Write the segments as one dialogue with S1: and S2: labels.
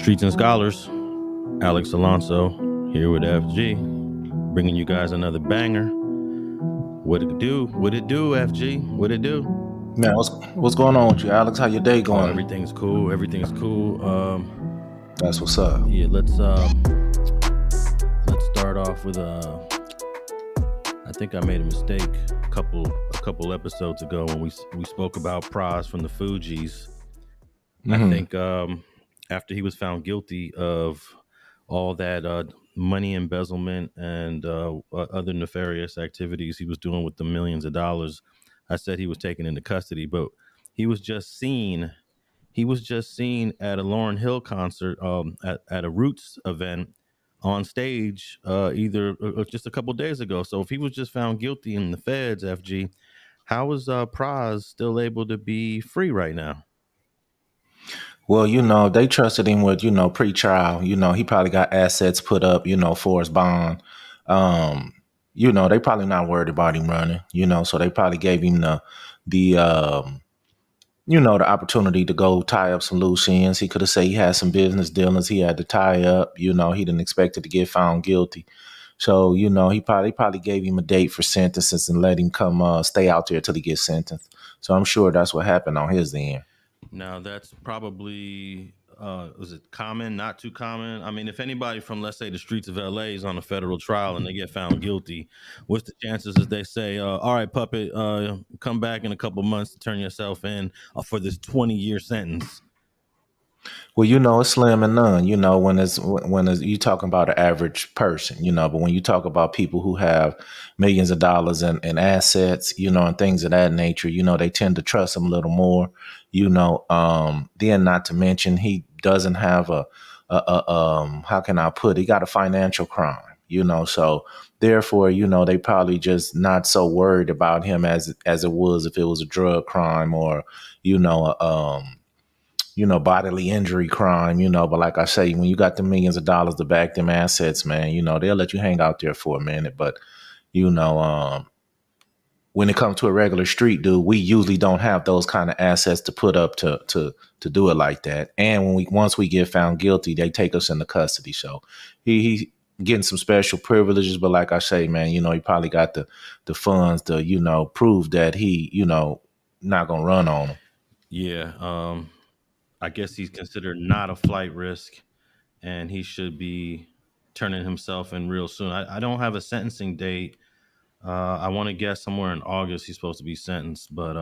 S1: Streets and Scholars, Alex Alonso here with FG, bringing you guys another banger. What it do? What it do, FG? What it do?
S2: Man, what's going on with you, Alex? How your day
S1: Oh,
S2: going?
S1: everything's cool. Everything's cool.
S2: That's what's up.
S1: Yeah, let's start off with I think I made a mistake a couple episodes ago when we spoke about Pras from the Fugees. I think after he was found guilty of all that money embezzlement and other nefarious activities he was doing with the millions of dollars, I said he was taken into custody, but he was just seen. He was just seen at a Lauryn Hill concert, at a Roots event on stage, either just a couple days ago. So if he was just found guilty in the feds, FG, how is Praz still able to be free right now?
S2: Well, they trusted him with, pre-trial. He probably got assets put up, for his bond. Um, they probably not worried about him running, so they probably gave him the opportunity to go tie up some loose ends. He could have said he had some business dealings he had to tie up. He didn't expect it to get found guilty. So, he probably gave him a date for sentences and let him come stay out there till he gets sentenced. So I'm sure that's what happened on his end.
S1: Now that's probably was it common, not too common? I mean, if anybody from let's say the streets of LA is on a federal trial and they get found guilty, what's the chances as they say, all right, puppet, come back in a couple months to turn yourself in for this 20-year sentence?
S2: Well, it's slim and none. When it's you talking about an average person, but when you talk about people who have millions of dollars in assets, and things of that nature, they tend to trust him a little more. Then not to mention he doesn't have how can I put it? He got a financial crime, so therefore, they probably just not so worried about him as it was if it was a drug crime or, you know, um bodily injury crime, but like I say, when you got the millions of dollars to back them assets, man, they'll let you hang out there for a minute. But, you know, um, when it comes to a regular street dude, we usually don't have those kind of assets to put up to do it like that. And once we get found guilty, they take us into custody. So he getting some special privileges, but like I say, man, he probably got the funds to, prove that he, not gonna run on them.
S1: Yeah, I guess he's considered not a flight risk, and he should be turning himself in real soon. I don't have a sentencing date. I want to guess somewhere in August he's supposed to be sentenced. But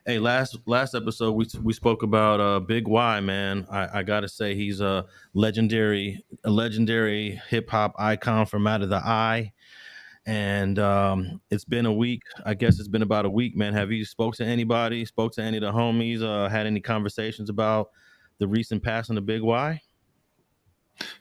S1: hey, last episode we spoke about Big Y, man. I gotta say he's a legendary hip hop icon from out of the eye. And it's been a week. I guess it's been about a week, man. Have you spoke to anybody? Spoke to any of the homies? Had any conversations about the recent passing of Big Y?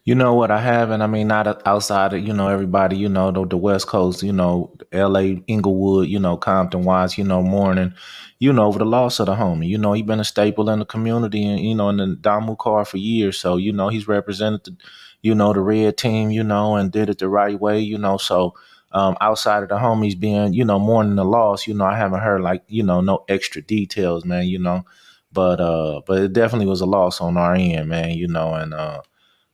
S2: You know what I haven't? I mean, not outside of, everybody, the West Coast, LA, Inglewood, Compton Wise, mourning, over the loss of the homie. He been a staple in the community and, in the Damu car for years. So, he's represented the red team, and did it the right way, so outside of the homies being, mourning the loss, I haven't heard like, no extra details, man, but it definitely was a loss on our end, man,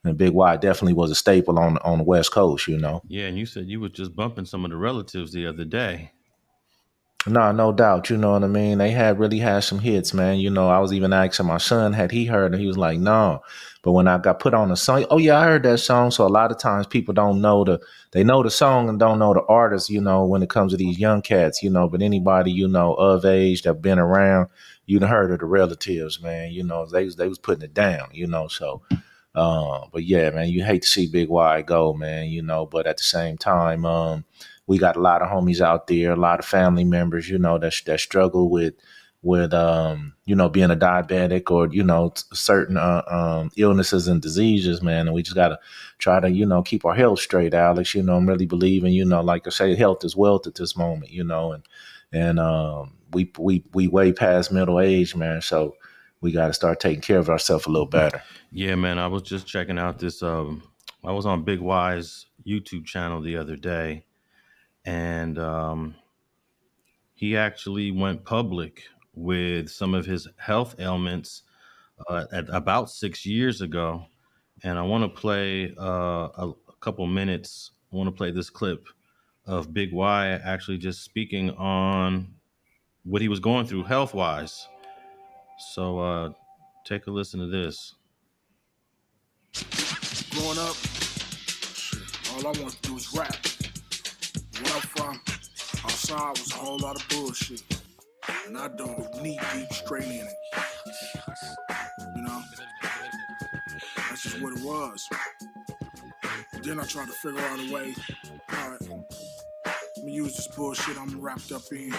S2: and Big Y definitely was a staple on the West Coast.
S1: Yeah, and you said you was just bumping some of the relatives the other day.
S2: No, no doubt. You know what I mean? They really had some hits, man. I was even asking my son, had he heard it? He was like, no. But when I got put on the song, oh yeah, I heard that song. So a lot of times people don't know they know the song and don't know the artist, when it comes to these young cats, but anybody, of age that been around, you'd heard of the relatives, man. They was putting it down, so but yeah, man, you hate to see Big Y go, man, but at the same time, we got a lot of homies out there, a lot of family members, that struggle with being a diabetic or, certain illnesses and diseases, man. And we just got to try to, keep our health straight, Alex. I'm really believing, like I say, health is wealth at this moment, and we way past middle age, man. So we got to start taking care of ourselves a little better.
S1: Yeah, man. I was just checking out this. I was on Big Y's YouTube channel the other day, and he actually went public with some of his health ailments at about 6 years ago. and I want to play a couple minutes. I want to play this clip of Big Y actually just speaking on what he was going through health wise. So take a listen to this.
S3: Growing up, shit, all I want to do is rap. Where I'm from, outside was a whole lot of bullshit. And I dove knee deep straight in it. You know? That's just what it was. Then I tried to figure out a way, all right, let me use this bullshit I'm wrapped up in to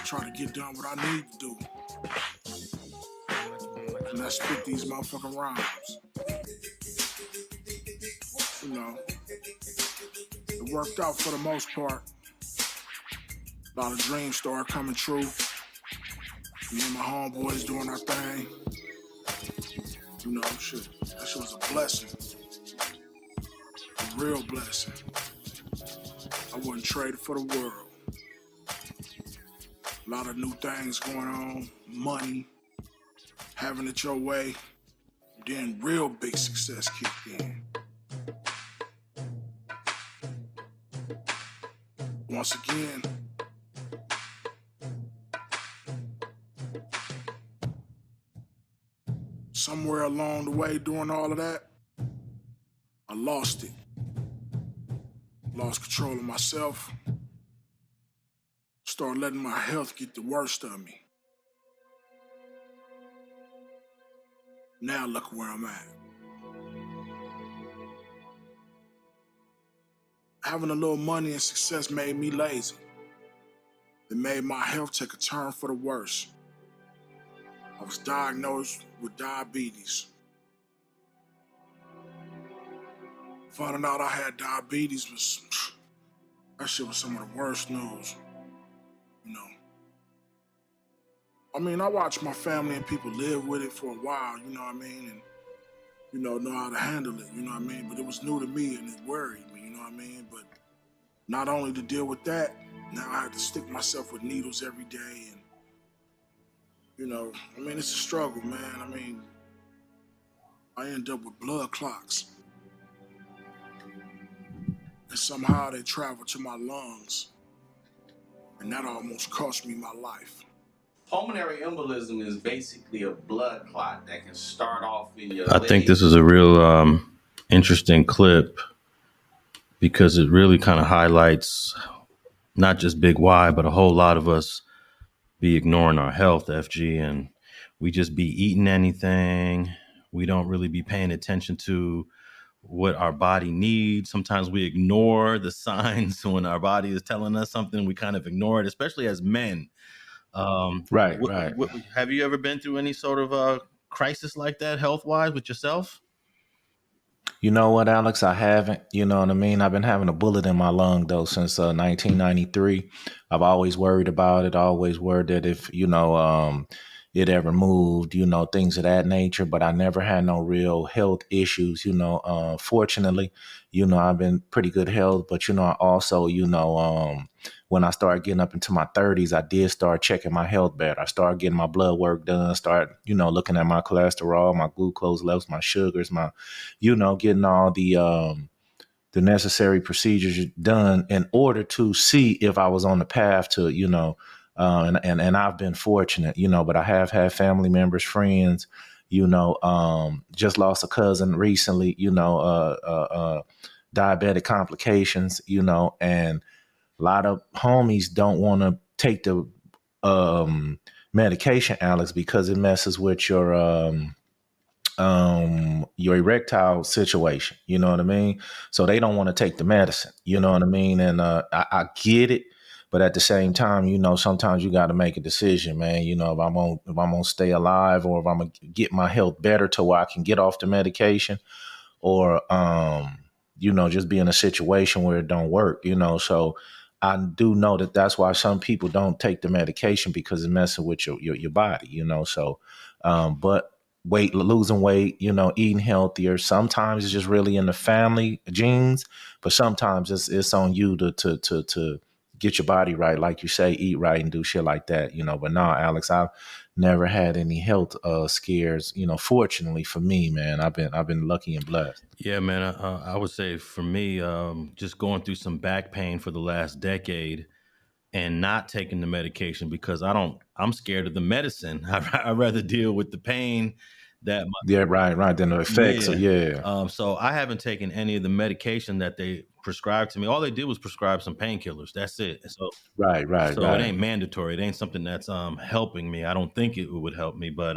S3: try to get done what I need to do. And I spit these motherfucking rhymes. You know, it worked out for the most part. A lot of dreams started coming true. Me and my homeboys doing our thing. You know, shit, that shit was a blessing. A real blessing. I wouldn't trade it for the world. A lot of new things going on, money, having it your way. Then real big success kicked in. Once again, somewhere along the way doing all of that, I lost it. Lost control of myself. Started letting my health get the worst of me. Now look where I'm at. Having a little money and success made me lazy. It made my health take a turn for the worse. I was diagnosed with diabetes. Finding out I had diabetes was, that shit was some of the worst news, you know. I mean, I watched my family and people live with it for a while, you know what I mean, and, you know how to handle it, you know what I mean, but it was new to me and it worried me, you know what I mean, but not only to deal with that, now I had to stick myself with needles every day and, you know, I mean, it's a struggle, man. I mean, I end up with blood clots. And somehow they travel to my lungs. And that almost cost me my life.
S4: Pulmonary embolism is basically a blood clot that can start off in your
S1: I think this is a real interesting clip because it really kind of highlights not just Big Y, but a whole lot of us be ignoring our health, FG, and we just be eating anything. We don't really be paying attention to what our body needs. Sometimes we ignore the signs when our body is telling us something. We kind of ignore it, especially as men.
S2: Right, right.
S1: Have you ever been through any sort of crisis like that, health wise, with yourself?
S2: You know what, Alex? I haven't. You know what I mean? I've been having a bullet in my lung, though, since 1993. I've always worried about it, always worried that if, it ever moved, things of that nature. But I never had no real health issues, fortunately. I've been pretty good health. But, I also, when I started getting up into my 30s, I did start checking my health better. I started getting my blood work done, start, looking at my cholesterol, my glucose levels, my sugars, my getting all the necessary procedures done in order to see if I was on the path to, and I've been fortunate, but I have had family members, friends, just lost a cousin recently, diabetic complications, and a lot of homies don't want to take the medication, Alex, because it messes with your erectile situation, you know what I mean? So they don't want to take the medicine, you know what I mean? And I get it, but at the same time, sometimes you got to make a decision, man. If I'm gonna stay alive, or if I'm gonna get my health better to where I can get off the medication, or just be in a situation where it don't work, So I do know that that's why some people don't take the medication, because it's messing with your body, So, but losing weight, eating healthier. Sometimes it's just really in the family genes, but sometimes it's on you to get your body right, like you say, eat right and do shit like that, you know. But no, Alex, I've never had any health scares, you know. Fortunately for me, man, I've been lucky and blessed.
S1: Yeah, man. I would say for me, just going through some back pain for the last decade and not taking the medication because I'm scared of the medicine. I'd rather deal with the pain that
S2: Yeah, right. Then the effects of
S1: yeah.
S2: yeah,
S1: So I haven't taken any of the medication that they prescribed to me. All they did was prescribe some painkillers. That's it. So it
S2: right.
S1: ain't mandatory. It ain't something that's helping me. I don't think it would help me, but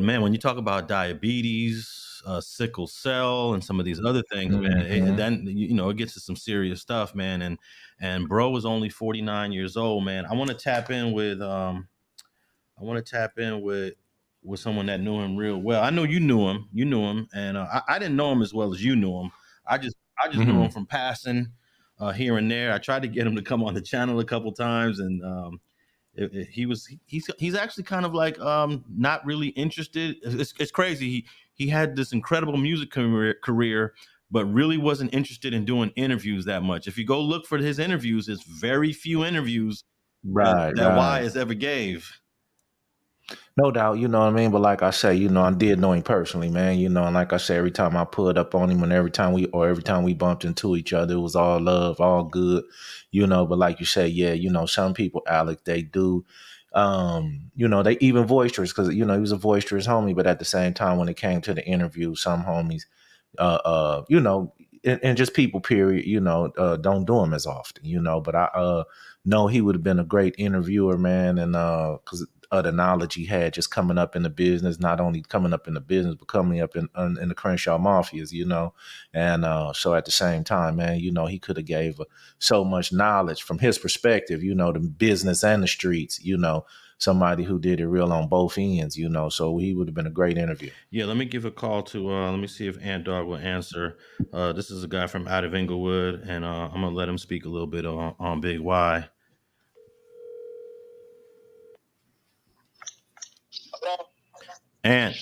S1: man, when you talk about diabetes, sickle cell, and some of these other things, man,
S2: Hmm.
S1: then you know it gets to some serious stuff, man. And bro is only 49 years old, man. I want to tap in with with someone that knew him real well. I know you knew him. You knew him, and I didn't know him as well as you knew him. I just knew him
S2: Hmm.
S1: from passing here and there. I tried to get him to come on the channel a couple times, and he's actually kind of like not really interested. It's crazy. He had this incredible music career, but really wasn't interested in doing interviews that much. If you go look for his interviews, it's very few interviews that Y
S2: Right.
S1: has ever gave.
S2: No doubt, you know what I mean? But like I say, you know, I did know him personally, man. You know, and like I say, every time I pulled up on him and every time we bumped into each other, it was all love, all good, you know. But like you say, yeah, you know, some people, Alec, they do you know, they even boisterous because, you know, he was a boisterous homie, but at the same time, when it came to the interview, some homies you know, and just people, period, you know, don't do them as often, you know. But I know he would have been a great interviewer, man, and because of the knowledge he had just coming up in the business, not only coming up in the business, but coming up in the Crenshaw Mafias, you know. And so at the same time, man, you know, he could have gave so much knowledge from his perspective, you know, the business and the streets, you know, somebody who did it real on both ends, you know. So he would have been a great interview.
S1: Yeah, let me give a call to let me see if Ant Dogg will answer. This is a guy from out of Inglewood, and I'm gonna let him speak a little bit on Big Y.
S5: Hello?
S1: Ant,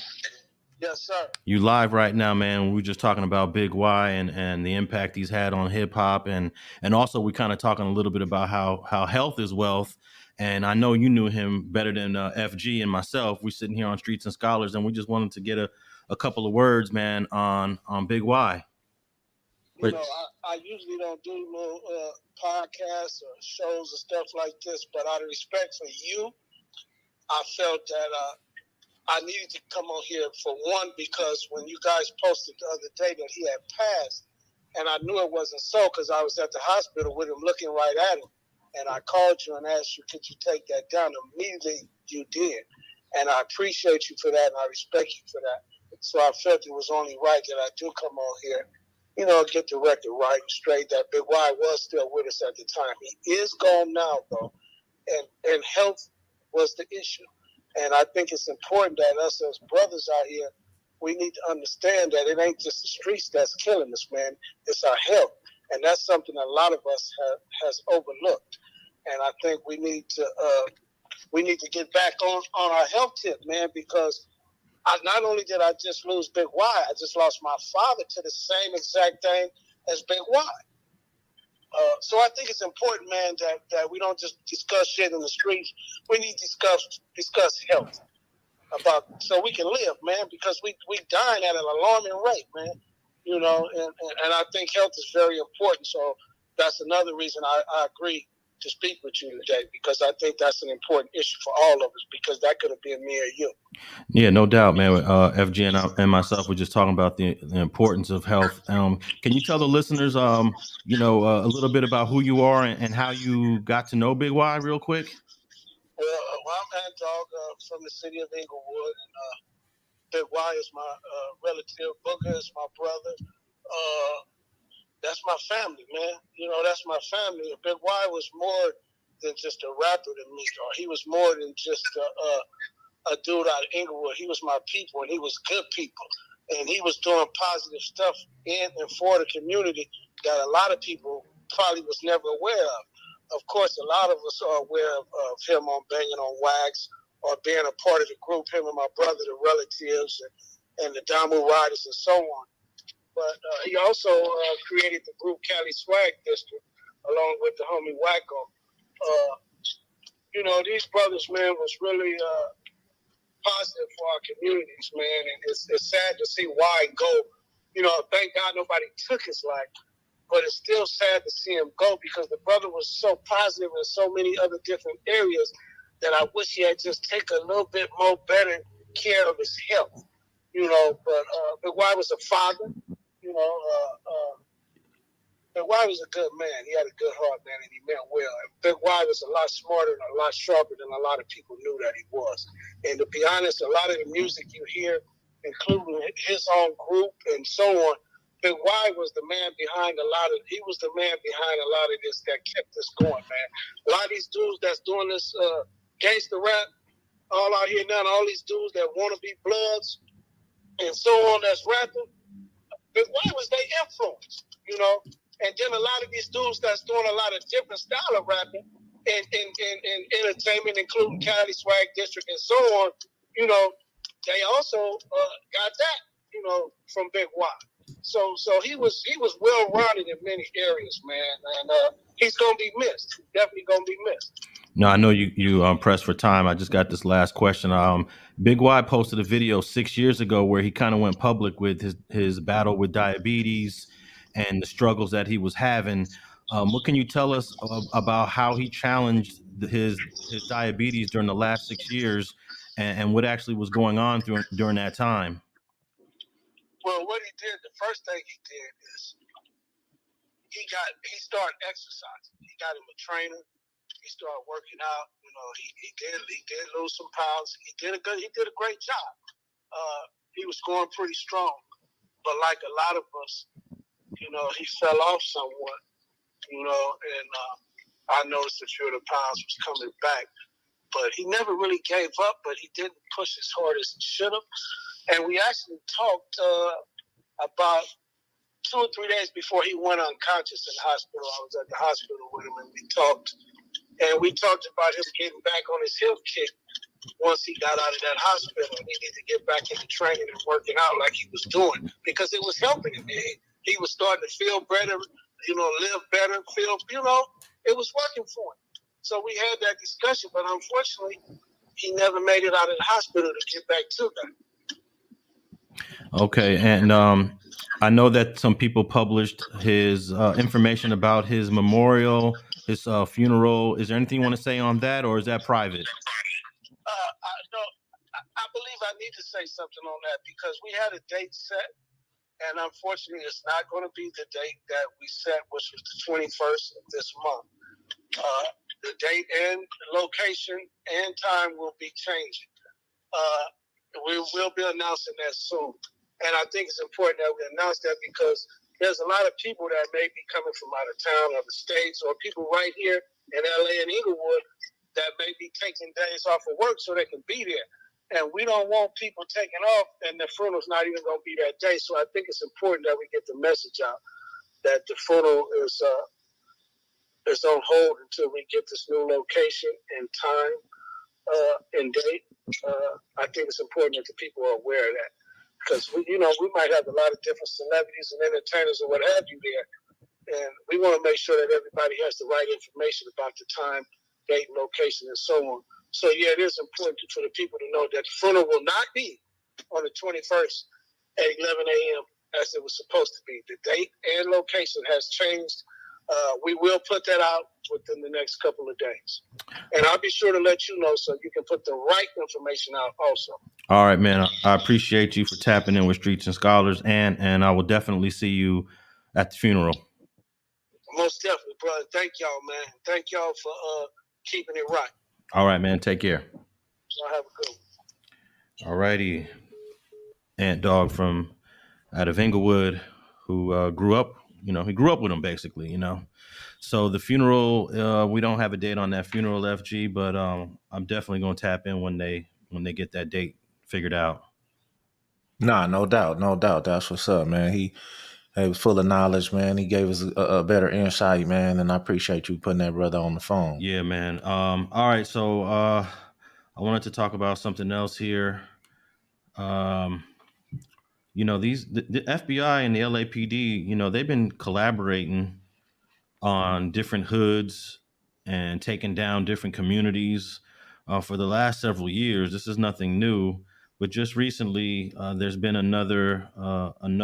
S5: Yes, sir.
S1: you live right now, man. We were just talking about Big Y and the impact he's had on hip hop, and also we kind of talking a little bit about how health is wealth. And I know you knew him better than FG and myself. We're sitting here on Streets and Scholars, and we just wanted to get a couple of words, man, on Big Y.
S5: You know, I usually don't do little podcasts or shows or stuff like this, but out of respect for you, I felt that I needed to come on here for one, because when you guys posted the other day that he had passed, and I knew it wasn't so because I was at the hospital with him looking right at him. And I called you and asked you, could you take that down? Immediately you did. And I appreciate you for that, and I respect you for that. So I felt it was only right that I do come on here, you know, get the record right and straight. That Big Y was still with us at the time. He is gone now, though, and health was the issue. And I think it's important that us as brothers out here, we need to understand that it ain't just the streets that's killing us, man. It's our health. And that's something a lot of us has overlooked. And I think we need to get back on our health tip, man, because not only did I just lose Big Y, I just lost my father to the same exact thing as Big Y. So I think it's important, man, that we don't just discuss shit in the streets. We need to discuss health so we can live, man, because we dying at an alarming rate, man. You know, and I think health is very important. So that's another reason I agree to speak with you today, because I think that's an important issue for all of us, because that could have been me or you.
S1: Yeah, no doubt, man. FG and myself were just talking about the importance of health. Can you tell the listeners, a little bit about who you are and how you got to know Big Y, real quick?
S5: Well, I'm Ant Dogg from the city of Inglewood, and Big Y is my relative. Booger is my brother. That's my family, man. You know, that's my family. Big Y was more than just a rapper to me, or he was more than just a dude out of Inglewood. He was my people, and he was good people. And he was doing positive stuff in and for the community that a lot of people probably was never aware of. Of course, a lot of us are aware of him on Banging on Wax, or being a part of the group, him and my brother, the Relatives, and the Damu Riders, and so on. But he also created the group Cali Swag District, along with the homie Wacko. These brothers, man, was really positive for our communities, man, and it's sad to see why go. Thank God nobody took his life, but it's still sad to see him go because the brother was so positive in so many other different areas that I wish he had just taken a little bit more better care of his health. But Big Y was a father. Big Y was a good man. He had a good heart, man, and he meant well. And Big Y was a lot smarter and a lot sharper than a lot of people knew that he was. And to be honest, a lot of the music you hear, including his own group and so on, Big Y was the man behind he was the man behind a lot of this that kept this going, man. A lot of these dudes that's doing this gangster rap all out here now, all these dudes that want to be Bloods and so on that's rapping, Big Y was their influence, And then a lot of these dudes that's doing a lot of different style of rapping and entertainment, including Cali Swag District and so on, they also got that, from Big Y. So he was well rounded in many areas, man, and he's gonna be missed. He's definitely gonna be missed.
S1: No, I know you pressed for time. I just got this last question. Big Y posted a video 6 years ago where he kind of went public with his battle with diabetes and the struggles that he was having. What can you tell us about how he challenged his diabetes during the last 6 years and what actually was going on during that time?
S5: Well, what he did, the first thing he did is he started exercising. He got him a trainer. He started working out. He did lose some pounds. He did a great job. He was going pretty strong, but like a lot of us, he fell off somewhat. And I noticed a few of the pounds was coming back, but he never really gave up. But he didn't push as hard as he should have. And we actually talked about 2 or 3 days before he went unconscious in the hospital. I was at the hospital with him, and we talked. And we talked about him getting back on his heel kick once he got out of that hospital. He needed to get back into training and working out like he was doing because it was helping him. He was starting to feel better, live better, it was working for him. So we had that discussion, but unfortunately, he never made it out of the hospital to get back to that.
S1: Okay, and I know that some people published his information about his memorial, his funeral. Is there anything you want to say on that, or is that private?
S5: I believe I need to say something on that because we had a date set, and unfortunately, it's not going to be the date that we set, which was the 21st of this month. The date and location and time will be changing. We will be announcing that soon. And I think it's important that we announce that because there's a lot of people that may be coming from out of town or the States or people right here in LA and Inglewood that may be taking days off of work so they can be there. And we don't want people taking off and the funeral's not even going to be that day. So I think it's important that we get the message out that the funeral is on hold until we get this new location and time and date. I think it's important that the people are aware of that. Because we might have a lot of different celebrities and entertainers and what have you there, and we want to make sure that everybody has the right information about the time, date, location, and so on. So yeah, it is important for the people to know that the funeral will not be on the 21st at 11 a.m. as it was supposed to be. The date and location has changed. We will put that out within the next couple of days, and I'll be sure to let you know so you can put the right information out also.
S1: All right, man. I appreciate you for tapping in with Streets and Scholars, and I will definitely see you at the funeral.
S5: Most definitely, brother. Thank y'all, man. Thank y'all for keeping it right.
S1: All right, man. Take care.
S5: Y'all have a good one.
S1: All righty. Ant Dogg from out of Inglewood, who grew up, he grew up with him basically, So the funeral, we don't have a date on that funeral, FG, but I'm definitely going to tap in when they get that date figured out.
S2: Nah, no doubt. That's what's up, man. He was full of knowledge, man. He gave us a better insight, man, and I appreciate you putting that brother on the phone.
S1: Yeah, man. All right, so I wanted to talk about something else here. The FBI and the LAPD, they've been collaborating on different hoods and taking down different communities for the last several years. This is nothing new, but just recently there's been another. I don't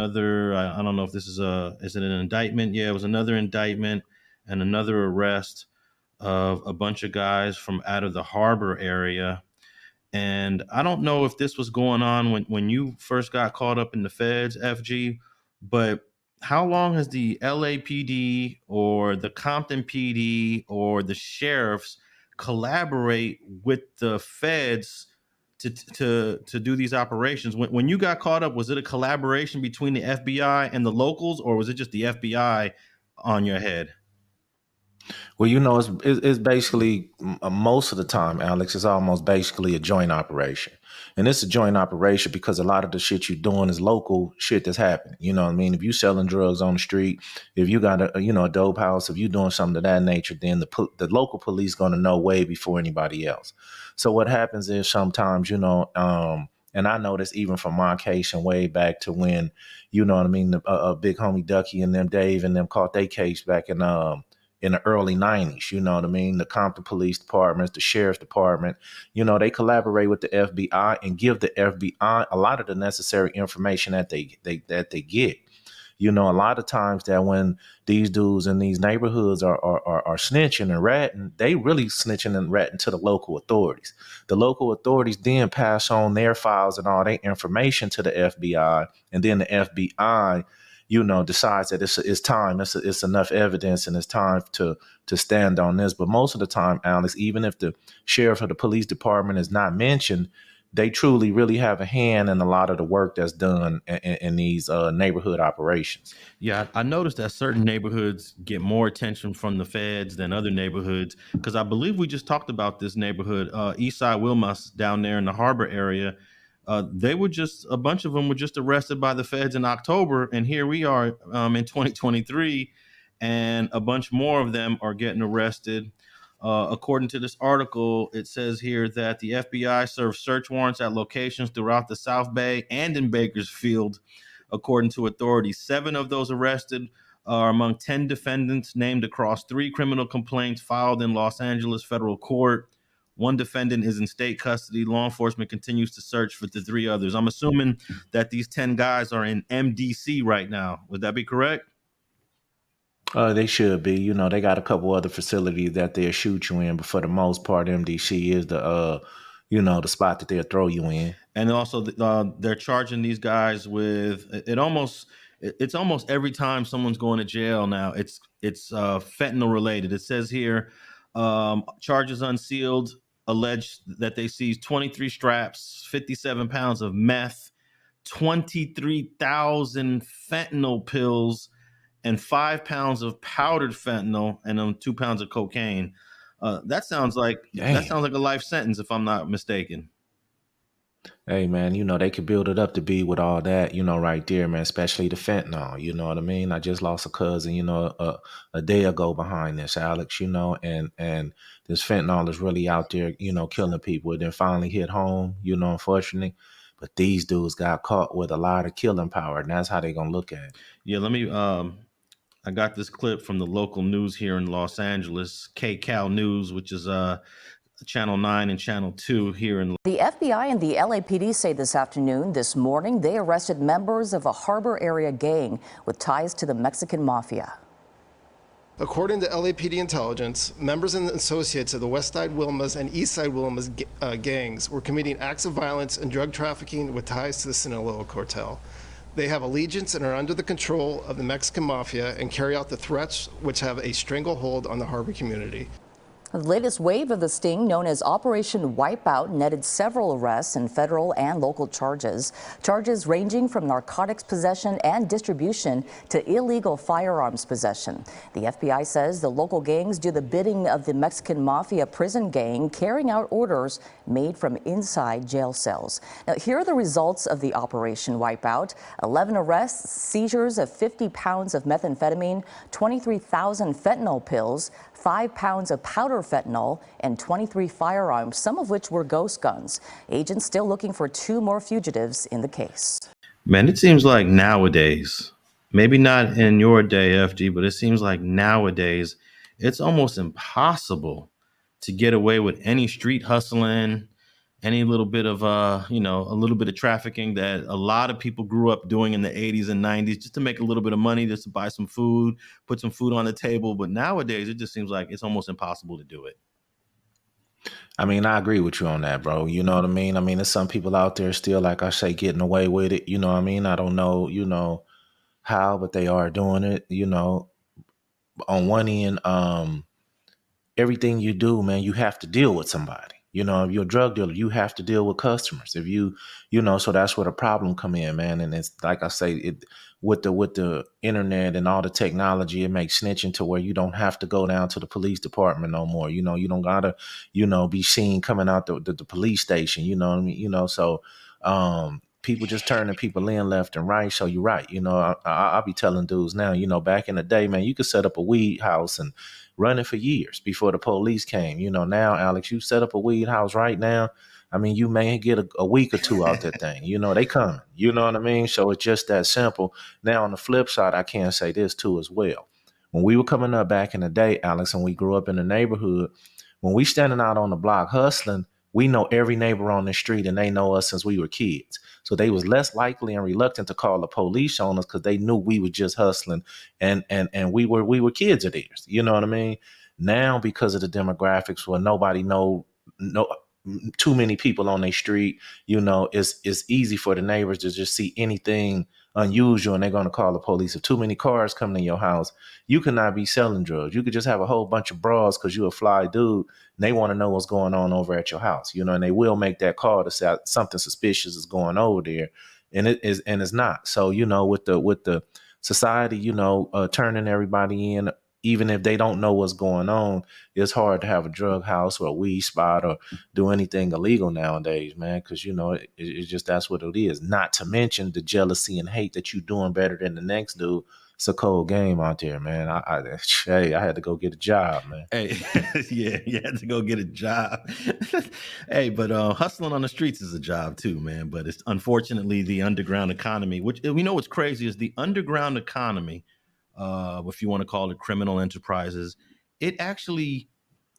S1: know if this is it an indictment? Yeah, it was another indictment and another arrest of a bunch of guys from out of the harbor area. And I don't know if this was going on when you first got caught up in the feds, FG, but how long has the LAPD or the Compton PD or the sheriffs collaborate with the feds to do these operations? When you got caught up, was it a collaboration between the FBI and the locals, or was it just the FBI on your head?
S2: Well, it's basically most of the time, Alex, it's almost basically a joint operation. And it's a joint operation because a lot of the shit you're doing is local shit that's happening. You know what I mean? If you selling drugs on the street, if you got a dope house, if you're doing something of that nature, then the local police going to know way before anybody else. So what happens is sometimes, and I know this even from my case and way back to when, you know what I mean, a big homie Ducky and them Dave and them caught their case back in the early 90s, you know what I mean? The Compton Police Departments, the Sheriff's Department, they collaborate with the FBI and give the FBI a lot of the necessary information that they get. A lot of times that when these dudes in these neighborhoods are snitching and ratting, they really snitching and ratting to the local authorities. The local authorities then pass on their files and all their information to the FBI, and then the FBI decides that it's time, it's enough evidence, and it's time to stand on this. But most of the time, Alex, even if the sheriff or the police department is not mentioned, they truly really have a hand in a lot of the work that's done in these neighborhood operations.
S1: Yeah, I noticed that certain neighborhoods get more attention from the feds than other neighborhoods, because I believe we just talked about this neighborhood, Eastside Wilmas, down there in the harbor area. A bunch of them were just arrested by the feds in October, and here we are in 2023, and a bunch more of them are getting arrested. According to this article, it says here that the FBI served search warrants at locations throughout the South Bay and in Bakersfield. According to authorities, 7 of those arrested are among 10 defendants named across 3 criminal complaints filed in Los Angeles federal court. 1 defendant is in state custody. Law enforcement continues to search for the 3 others. I'm assuming that these 10 guys are in MDC right now. Would that be correct?
S2: They should be. They got a couple other facilities that they'll shoot you in, but for the most part, MDC is the spot that they'll throw you in.
S1: And also, they're charging these guys with it's almost every time someone's going to jail now, it's fentanyl related. It says here, charges unsealed, alleged that they seized 23 straps, 57 pounds of meth, 23,000 fentanyl pills, and 5 pounds of powdered fentanyl, and 2 pounds of cocaine. That sounds like a life sentence, if I'm not mistaken.
S2: Hey, man, they could build it up to be with all that, right there, man, especially the fentanyl, you know what I mean? I just lost a cousin, a day ago behind this, Alex, and this fentanyl is really out there, killing people. It then finally hit home, unfortunately. But these dudes got caught with a lot of killing power, and that's how they're going to look at it.
S1: Yeah, let me, I got this clip from the local news here in Los Angeles, KCAL News, which is Channel 9 and Channel 2 here in.
S6: The FBI and the LAPD say this morning, they arrested members of a harbor area gang with ties to the Mexican mafia.
S7: According to LAPD intelligence, members and associates of the Westside Wilmas and Eastside Wilmas gangs were committing acts of violence and drug trafficking with ties to the Sinaloa cartel. They have allegiance and are under the control of the Mexican mafia and carry out the threats which have a stranglehold on the harbor community.
S6: The latest wave of the sting, known as Operation Wipeout, netted several arrests and federal and local charges. Charges ranging from narcotics possession and distribution to illegal firearms possession. The FBI says the local gangs do the bidding of the Mexican mafia prison gang, carrying out orders made from inside jail cells. Now, here are the results of the Operation Wipeout. 11 arrests, seizures of 50 pounds of methamphetamine, 23,000 fentanyl pills, 5 pounds of powder fentanyl, and 23 firearms, some of which were ghost guns. Agents still looking for 2 more fugitives in the case.
S1: Man, it seems like nowadays maybe not in your day, FG, but it seems like nowadays it's almost impossible to get away with any street hustling, any little bit of a little bit of trafficking that a lot of people grew up doing in the 80s and 90s just to make a little bit of money, just to buy some food, put some food on the table. But nowadays it just seems like it's almost impossible to do it.
S2: I mean, I agree with you on that, bro. You know what I mean? I mean, there's some people out there still, like I say, getting away with it. You know what I mean? I don't know, how, but they are doing it. On one end, everything you do, man, you have to deal with somebody. If you're a drug dealer, you have to deal with customers. If so that's where the problem come in, man. And it's like I say, it with the internet and all the technology, it makes snitching to where you don't have to go down to the police department no more. You don't gotta, be seen coming out the police station. You know what I mean? So people just turning people in left and right. So you're right. I'll be telling dudes now, back in the day, man, you could set up a weed house and running for years before the police came. Now, Alex, you set up a weed house right now. I mean, you may get a week or two out that thing. They coming. You know what I mean? So it's just that simple. Now, on the flip side, I can say this too as well. When we were coming up back in the day, Alex, and we grew up in the neighborhood, when we standing out on the block hustling, we know every neighbor on the street and they know us since we were kids. So they was less likely and reluctant to call the police on us because they knew we were just hustling and we were kids of theirs. You know what I mean? Now, because of the demographics where nobody no too many people on their street, it's easy for the neighbors to just see anything unusual and they're going to call the police. If too many cars come to your house, you cannot be selling drugs. You could just have a whole bunch of bras because you're a fly dude and they want to know what's going on over at your house, and they will make that call to say something suspicious is going over there. And it's not. So, with the society, turning everybody in, even if they don't know what's going on, it's hard to have a drug house or a weed spot or do anything illegal nowadays, man. Because it's just that's what it is. Not to mention the jealousy and hate that you're doing better than the next dude. It's a cold game out there, man. I had to go get a job, man.
S1: Hey, yeah, you had to go get a job. Hey, but hustling on the streets is a job too, man. But it's unfortunately the underground economy, which we know what's crazy is the underground economy, if you want to call it criminal enterprises, it actually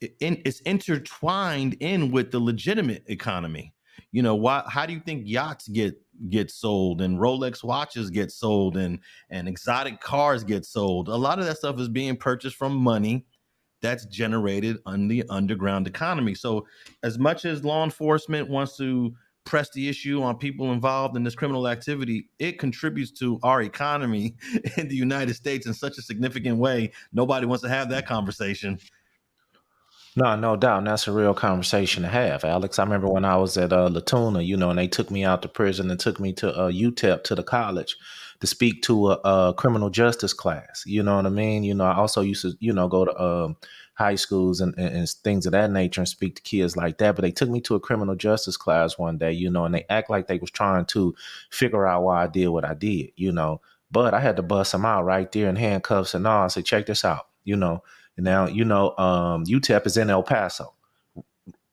S1: it's intertwined in with the legitimate economy. Why? How do you think yachts get sold and Rolex watches get sold and exotic cars get sold? A lot of that stuff is being purchased from money that's generated on the underground economy. So as much as law enforcement wants to press the issue on people involved in this criminal activity, it contributes to our economy in the United States in such a significant way. Nobody wants to have that conversation.
S2: No doubt. And that's a real conversation to have, Alex. I remember when I was at Latuna, and they took me out to prison and took me to UTEP, to the college, to speak to a criminal justice class. You know what I mean? I also used to, go to high schools and things of that nature and speak to kids like that. But they took me to a criminal justice class one day, and they act like they was trying to figure out why I did what I did, But I had to bust them out right there in handcuffs and all. I said, check this out, Now, UTEP is in El Paso.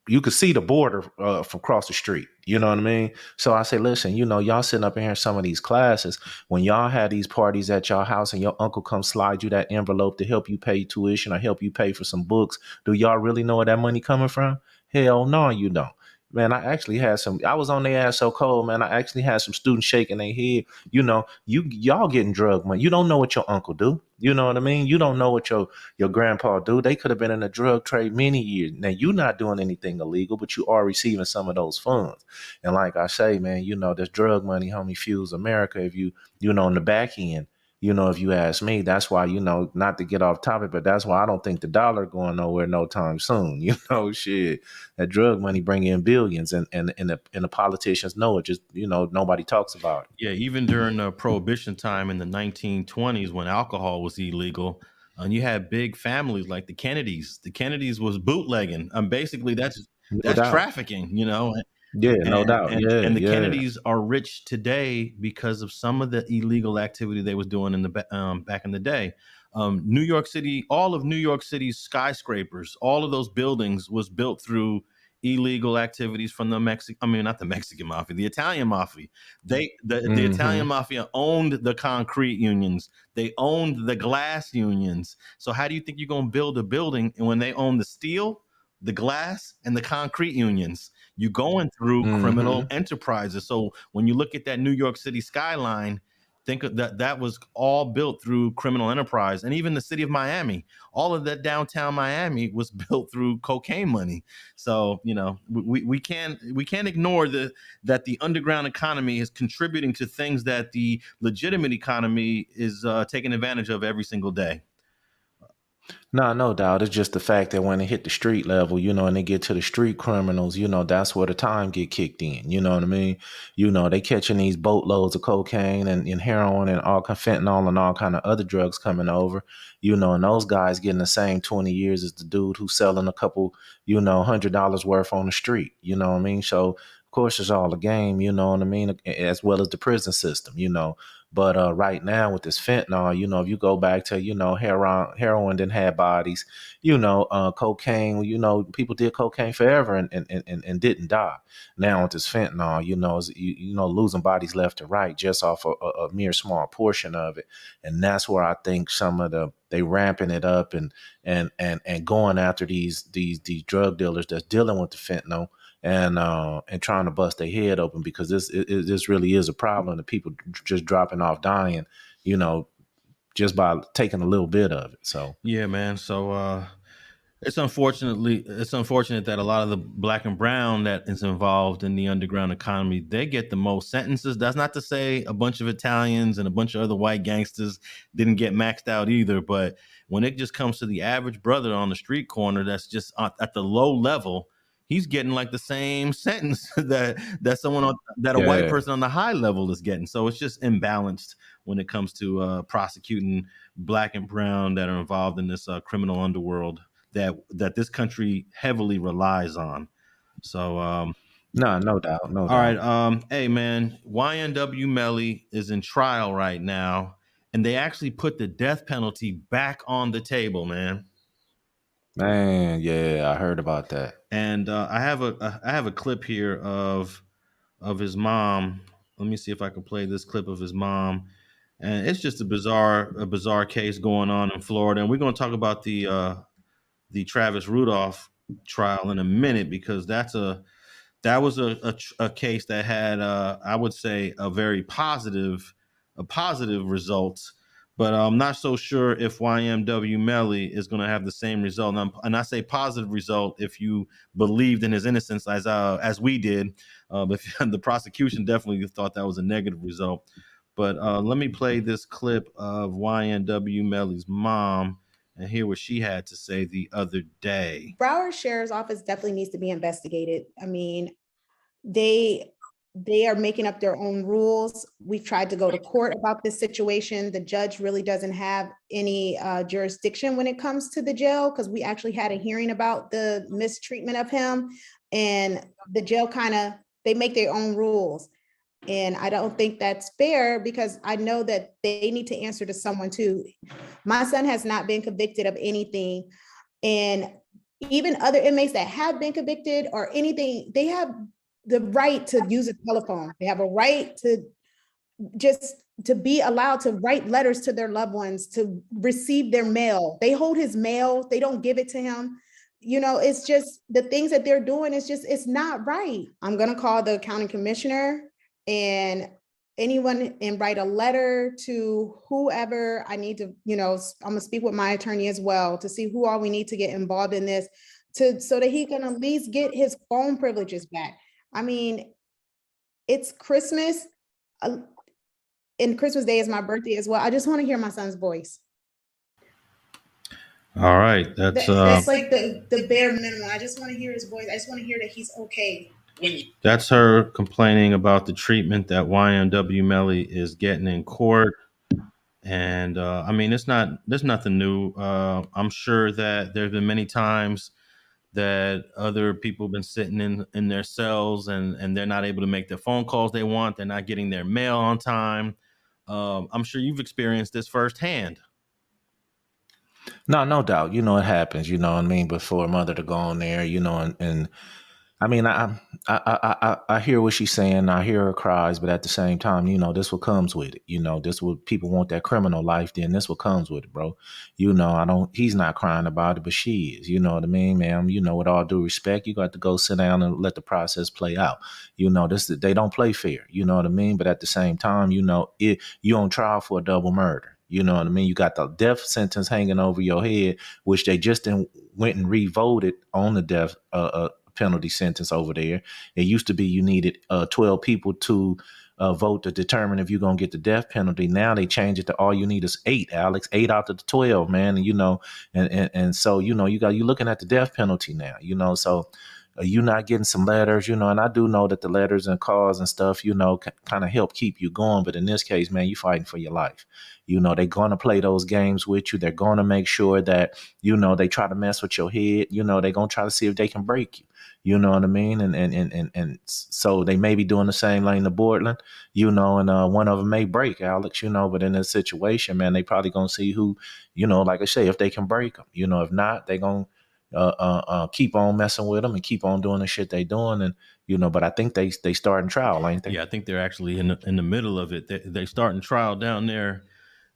S2: You could see the border from across the street. You know what I mean? So I say, listen, y'all sitting up in here in some of these classes, when y'all had these parties at y'all house and your uncle comes slide you that envelope to help you pay tuition or help you pay for some books, do y'all really know where that money coming from? Hell no, you don't. Man, I was on their ass so cold, man. I actually had some students shaking their head. Y'all getting drug money. You don't know what your uncle do. You know what I mean? You don't know what your grandpa do. They could have been in the drug trade many years. Now, you're not doing anything illegal, but you are receiving some of those funds. And like I say, man, this drug money, homie, fuels America. If on the back end, if you ask me, that's why, not to get off topic, but that's why I don't think the dollar going nowhere no time soon. Shit, that drug money bring in billions and the politicians know it. Just, nobody talks about it.
S1: Yeah, even during Prohibition time in the 1920s when alcohol was illegal, and you had big families like the Kennedys. The Kennedys was bootlegging. Basically, that's
S2: No doubt.
S1: trafficking.
S2: Yeah, no doubt.
S1: And the
S2: Yeah.
S1: Kennedys are rich today because of some of the illegal activity they was doing in the back in the day. New York City, all of New York City's skyscrapers, all of those buildings was built through illegal activities from the not the Mexican mafia, the Italian mafia. The Italian mafia owned the concrete unions. They owned the glass unions. So how do you think you're going to build a building and when they own the steel, the glass, and the concrete unions? You're going through criminal enterprises. So when you look at that New York City skyline, think of that was all built through criminal enterprise. And even the city of Miami, all of that downtown Miami was built through cocaine money. So, we can't ignore that the underground economy is contributing to things that the legitimate economy is taking advantage of every single day.
S2: No doubt. It's just the fact that when they hit the street level, and they get to the street criminals, that's where the time get kicked in. You know what I mean? They catching these boatloads of cocaine and heroin and all kind of fentanyl and all kind of other drugs coming over, and those guys getting the same 20 years as the dude who's selling a couple, $100 worth on the street. You know what I mean? So of course it's all a game, you know what I mean? As well as the prison system, But right now with this fentanyl, if you go back to, heroin didn't have bodies, cocaine, people did cocaine forever and didn't die. Now with this fentanyl, losing bodies left and right just off a mere small portion of it. And that's where I think they ramping it up and going after these drug dealers that's dealing with the fentanyl and trying to bust their head open, because this really is a problem that people just dropping off dying, just by taking a little bit of it. So
S1: yeah, man. So it's unfortunate that a lot of the black and brown that is involved in the underground economy, they get the most sentences. That's not to say a bunch of Italians and a bunch of other white gangsters didn't get maxed out either, but when it just comes to the average brother on the street corner that's just at the low level, he's getting like the same sentence that a white person on the high level is getting. So it's just imbalanced when it comes to prosecuting black and brown that are involved in this criminal underworld that this country heavily relies on. So
S2: no doubt.
S1: All right. Hey man, YNW Melly is in trial right now, and they actually put the death penalty back on the table, man.
S2: Man, yeah, I heard about that.
S1: And I have a clip here of his mom. Let me see if I can play this clip of his mom. And it's just a bizarre case going on in Florida. And we're going to talk about the Travis Rudolph trial in a minute, because that was a case that had I would say a very positive result, but I'm not so sure if YNW Melly is going to have the same result. And I say positive result if you believed in his innocence as we did, but the prosecution definitely thought that was a negative result. But let me play this clip of YNW Melly's mom and hear what she had to say the other day.
S8: Broward Sheriff's Office definitely needs to be investigated. I mean, they are making up their own rules. We've tried to go to court about this situation. The judge really doesn't have any jurisdiction when it comes to the jail, because we actually had a hearing about the mistreatment of him, and the jail they make their own rules. And I don't think that's fair, because I know that they need to answer to someone too. My son has not been convicted of anything. And even other inmates that have been convicted or anything, they have the right to use a telephone. They have a right to be allowed to write letters to their loved ones, to receive their mail. They hold his mail. They don't give it to him. It's just the things that they're doing. It's not right. I'm going to call the county commissioner and anyone and write a letter to whoever I need to, I'm gonna speak with my attorney as well to see who all we need to get involved in this so that he can at least get his phone privileges back. I mean, it's Christmas and Christmas Day is my birthday as well. I just want to hear my son's voice.
S1: All right. That's
S8: like the bare minimum. I just want to hear his voice. I just want to hear that he's okay.
S1: That's her complaining about the treatment that YNW Melly is getting in court. And I mean, there's nothing new. I'm sure that there's been many times that other people have been sitting in their cells and they're not able to make the phone calls they want. They're not getting their mail on time. I'm sure you've experienced this firsthand.
S2: No doubt. It happens, you know what I mean? But for a mother to go on there, and I mean, I hear what she's saying. I hear her cries, but at the same time, this what comes with it. This what people want, that criminal life. Then this what comes with it, bro. I don't. He's not crying about it, but she is. You know what I mean, ma'am? With all due respect, you got to go sit down and let the process play out. They don't play fair. You know what I mean? But at the same time, you on trial for a double murder. You know what I mean? You got the death sentence hanging over your head, which they just went and re-voted on the death penalty sentence over there. It used to be you needed 12 people to vote to determine if you're going to get the death penalty. Now they changed it to all you need is 8, Alex, 8 out of the 12, man. And so, you're looking at the death penalty now, so you not getting some letters, and I do know that the letters and calls and stuff, kind of help keep you going. But in this case, man, you're fighting for your life. They're going to play those games with you. They're going to make sure that, they try to mess with your head. They're going to try to see if they can break you. You know what I mean? And so they may be doing the same lane to Portland, and one of them may break, Alex, but in this situation, man, they probably going to see who, like I say, if they can break them, if not, they going to keep on messing with them and keep on doing the shit they doing. And, but I think they starting trial, ain't they?
S1: Yeah, I think they're actually in the middle of it. They starting trial down there.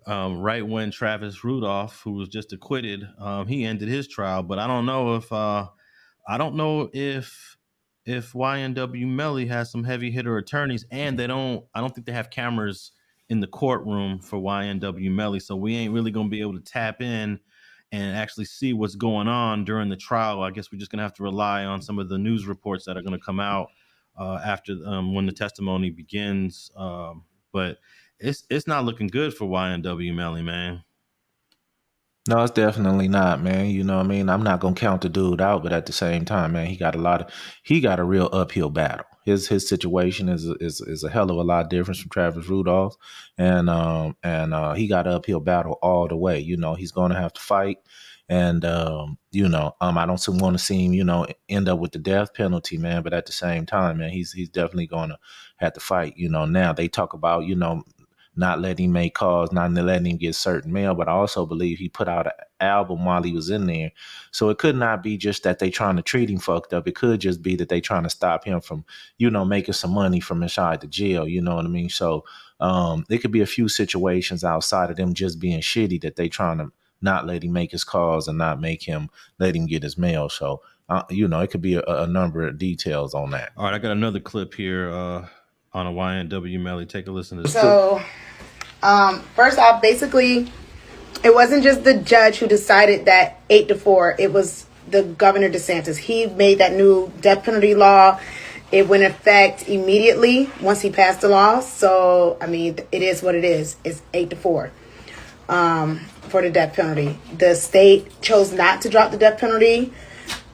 S1: Right when Travis Rudolph, who was just acquitted, he ended his trial. But I don't know if YNW Melly has some heavy hitter attorneys, and I don't think they have cameras in the courtroom for YNW Melly. So we ain't really gonna be able to tap in and actually see what's going on during the trial. I guess we're just gonna have to rely on some of the news reports that are gonna come out after when the testimony begins. But it's not looking good for YNW Melly, man.
S2: No, it's definitely not, man. You know what I mean? I'm not gonna count the dude out, but at the same time, man, he got a real uphill battle. His situation is a hell of a lot different from Travis Rudolph, and he got an uphill battle all the way. He's gonna have to fight, and I don't want to see him, end up with the death penalty, man. But at the same time, man, he's definitely gonna have to fight. Now they talk about, not letting him make calls, not letting him get certain mail, but I also believe he put out an album while he was in there. So it could not be just that they trying to treat him fucked up. It could just be that they trying to stop him from, making some money from inside the jail. You know what I mean? So it could be a few situations outside of them just being shitty that they trying to not let him make his calls and not let him get his mail. So, it could be a number of details on that.
S1: All right, I got another clip here on a YNW Melly. Take a listen to this.
S8: So, first off, basically, it wasn't just the judge who decided that 8-4. It was the Governor DeSantis. He made that new death penalty law. It went in effect immediately once he passed the law. So, I mean, it is what it is. It's 8-4 for the death penalty. The state chose not to drop the death penalty.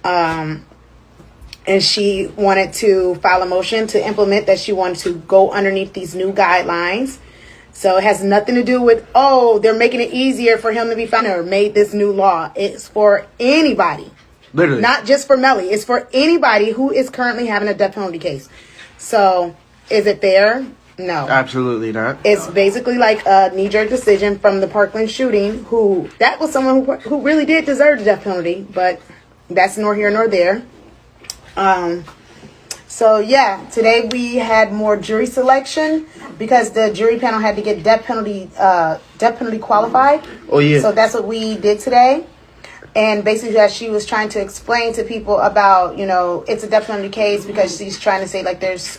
S8: And she wanted to file a motion to implement that. She wanted to go underneath these new guidelines. So it has nothing to do with, they're making it easier for him to be found or made this new law. It's for anybody. Literally. Not just for Melly. It's for anybody who is currently having a death penalty case. So is it fair? No.
S9: Absolutely not.
S8: It's basically like a knee-jerk decision from the Parkland shooting, that was someone who really did deserve the death penalty, but that's nor here nor there. So yeah, today we had more jury selection because the jury panel had to get death penalty qualified.
S9: Oh yeah.
S8: So that's what we did today. And basically as she was trying to explain to people about, it's a death penalty case because she's trying to say like there's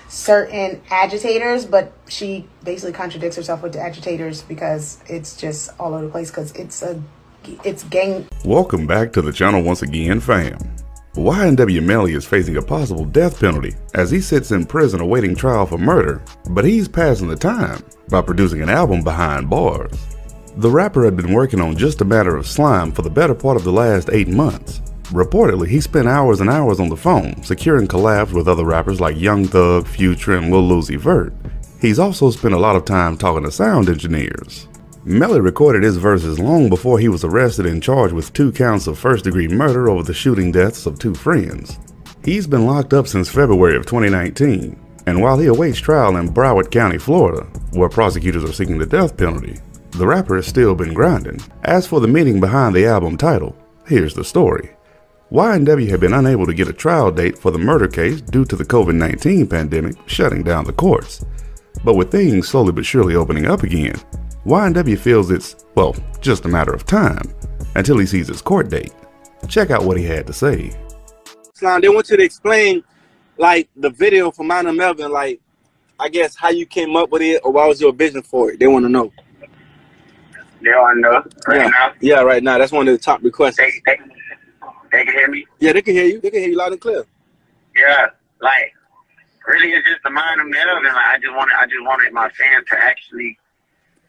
S8: certain agitators, but she basically contradicts herself with the agitators because it's just all over the place because it's gang.
S10: Welcome back to the channel once again, fam. YNW Melly is facing a possible death penalty as he sits in prison awaiting trial for murder, but he's passing the time by producing an album behind bars. The rapper had been working on Just a Matter of Slime for the better part of the last 8 months. Reportedly, he spent hours and hours on the phone, securing collabs with other rappers like Young Thug, Future, and Lil Uzi Vert. He's also spent a lot of time talking to sound engineers. Melly recorded his verses long before he was arrested and charged with 2 counts of first-degree murder over the shooting deaths of 2 friends. He's been locked up since February of 2019, and while he awaits trial in Broward County, Florida, where prosecutors are seeking the death penalty, the rapper has still been grinding. As for the meaning behind the album title, here's the story. YNW had been unable to get a trial date for the murder case due to the COVID-19 pandemic shutting down the courts. But with things slowly but surely opening up again, YNW feels it's, well, just a matter of time until he sees his court date. Check out what he had to say.
S9: They want you to explain, like, the video from Mount Melvin, like, I guess how you came up with it, or what was your vision for it? They want to know.
S11: They want to know right now?
S9: Yeah, right now. That's one of the top requests.
S11: They can hear me?
S9: Yeah, they can hear you. They can hear you loud and clear.
S11: Yeah, like, really, it's just the Mount Melvin. Like, I just wanted my fans to actually,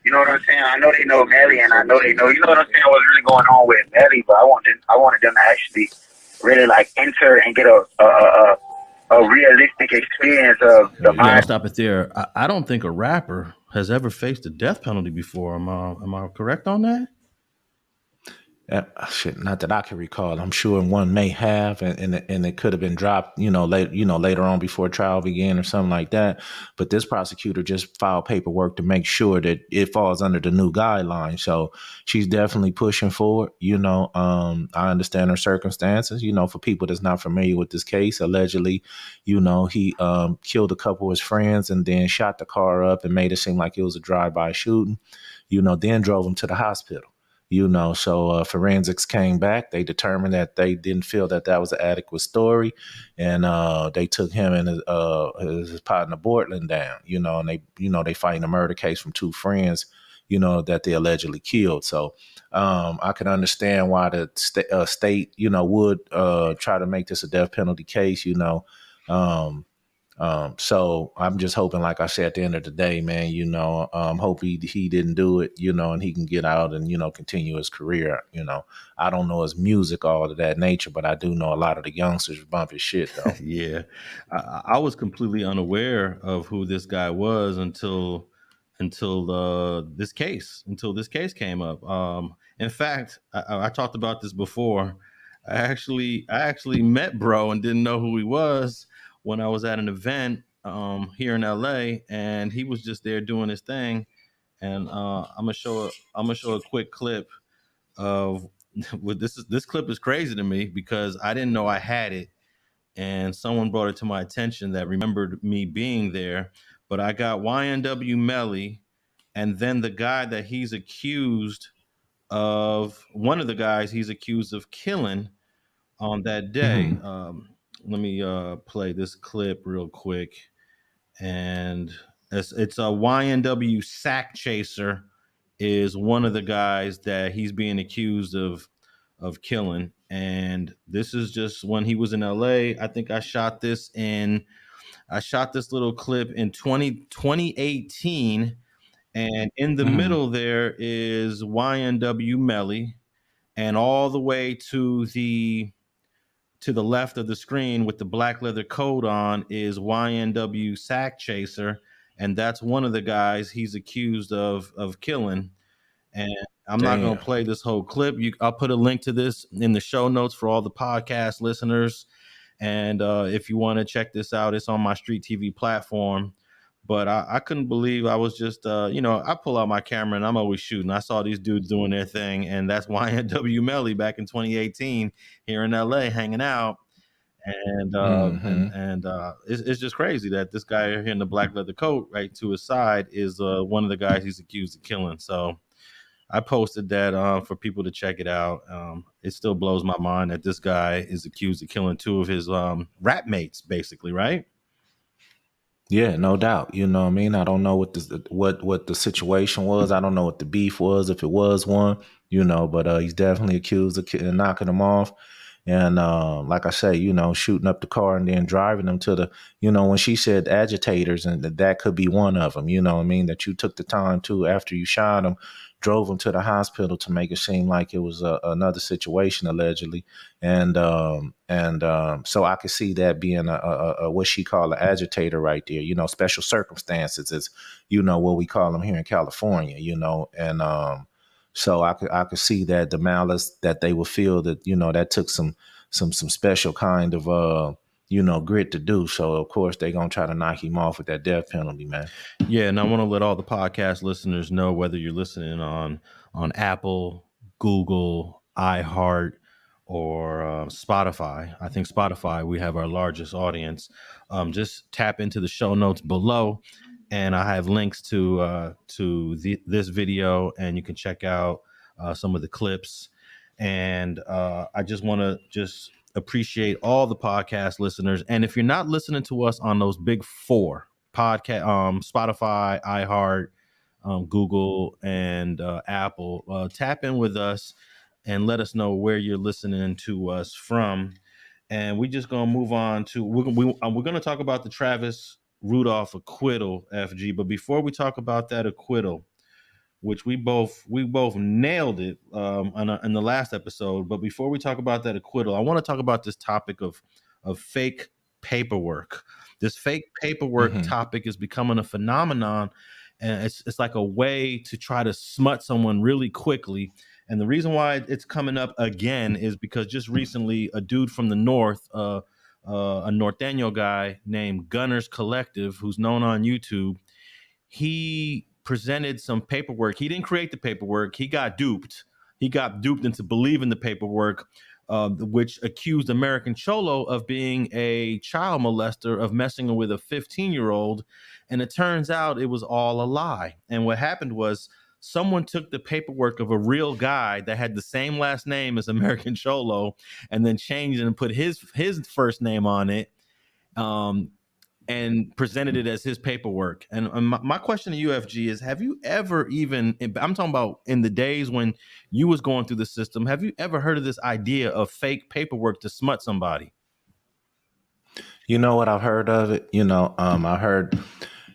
S11: you know what I'm saying? I know they know Melly, and I know they know, you know what I'm saying, what's really going on with Melly, but I wanted them to actually really, like, enter and get a realistic experience of the mind.
S1: I'll stop it there. I don't think a rapper has ever faced the death penalty before. Am I correct on that?
S2: Shit, not that I can recall. I'm sure one may have, and it could have been dropped, later on before trial began or something like that. But this prosecutor just filed paperwork to make sure that it falls under the new guidelines. So she's definitely pushing forward. I understand her circumstances. For people that's not familiar with this case, allegedly, he killed a couple of his friends and then shot the car up and made it seem like it was a drive-by shooting. Then drove him to the hospital. So forensics came back. They determined that they didn't feel that was an adequate story, and they took him and his partner Bortland down. And they fighting a murder case from two friends, that they allegedly killed. So I can understand why the state, would try to make this a death penalty case. So I'm just hoping, like I said, at the end of the day, man, hope he didn't do it, and he can get out and, continue his career. I don't know his music, all of that nature, but I do know a lot of the youngsters bump his shit, though.
S1: Yeah. I was completely unaware of who this guy was until this case came up. In fact, I talked about this before. I actually met bro and didn't know who he was when I was at an event here in LA, and he was just there doing his thing. And I'm gonna show a quick clip of what this clip is crazy to me because I didn't know I had it, and someone brought it to my attention that remembered me being there. But I got YNW Melly, and then the guy that he's accused of, one of the guys he's accused of killing on that day.
S2: Mm-hmm.
S1: Let me play this clip real quick. And it's a YNW Sack Chaser is one of the guys that he's being accused of killing. And this is just when he was in LA. I think I shot this little clip in 2018. And in the middle there is YNW Melly, and all the way to the left of the screen with the black leather coat on is YNW Sack Chaser, and that's one of the guys he's accused of killing. And I'm not going to play this whole clip. I'll put a link to this in the show notes for all the podcast listeners. And if you want to check this out, it's on my Street TV platform. But I couldn't believe I was just, I pull out my camera and I'm always shooting. I saw these dudes doing their thing, and that's YNW Melly back in 2018 here in LA hanging out. And it's just crazy that this guy here in the black leather coat right to his side is one of the guys he's accused of killing. So I posted that for people to check it out. It still blows my mind that this guy is accused of killing two of his rap mates, basically, right?
S2: Yeah, no doubt. You know what I mean? I don't know what the situation was. I don't know what the beef was, if it was one, but he's definitely accused of knocking him off. And like I say, shooting up the car and then driving them to the, when she said agitators, and that could be one of them, that you took the time to, after you shot them, drove them to the hospital to make it seem like it was another situation, allegedly. And so I could see that being a what she called an agitator right there, special circumstances is, what we call them here in California, and so I could see that the malice that they would feel that, that took some special kind of, grit to do. So, of course, they're going to try to knock him off with that death penalty, man.
S1: Yeah, and I want to let all the podcast listeners know, whether you're listening on Apple, Google, iHeart, or Spotify. I think Spotify, we have our largest audience. Just tap into the show notes below, and I have links to this video, and you can check out some of the clips. And I just want to just appreciate all the podcast listeners. And if you're not listening to us on those big four podcast, Spotify, iHeart, Google, and Apple, tap in with us and let us know where you're listening to us from. And we're just gonna move on to we're gonna talk about the Travis Rudolph acquittal, FG. But before we talk about that acquittal, which we both nailed it in the last episode. But before we talk about that acquittal, I want to talk about this topic of fake paperwork. This fake paperwork topic is becoming a phenomenon, and it's like a way to try to smut someone really quickly. And the reason why it's coming up again is because just recently, a dude from the north, a Norteño guy named Gunnerz Collective, who's known on YouTube, he presented some paperwork. He didn't create the paperwork. He got duped. He got duped into believing the paperwork, which accused American Cholo of being a child molester, of messing with a 15-year-old. And it turns out it was all a lie. And what happened was someone took the paperwork of a real guy that had the same last name as American Cholo and then changed it and put his first name on it. And presented it as his paperwork. And my question to UFG is, have you ever even, I'm talking about in the days when you was going through the system, have you ever heard of this idea of fake paperwork to smut somebody?
S2: You know what, I've heard of it. I heard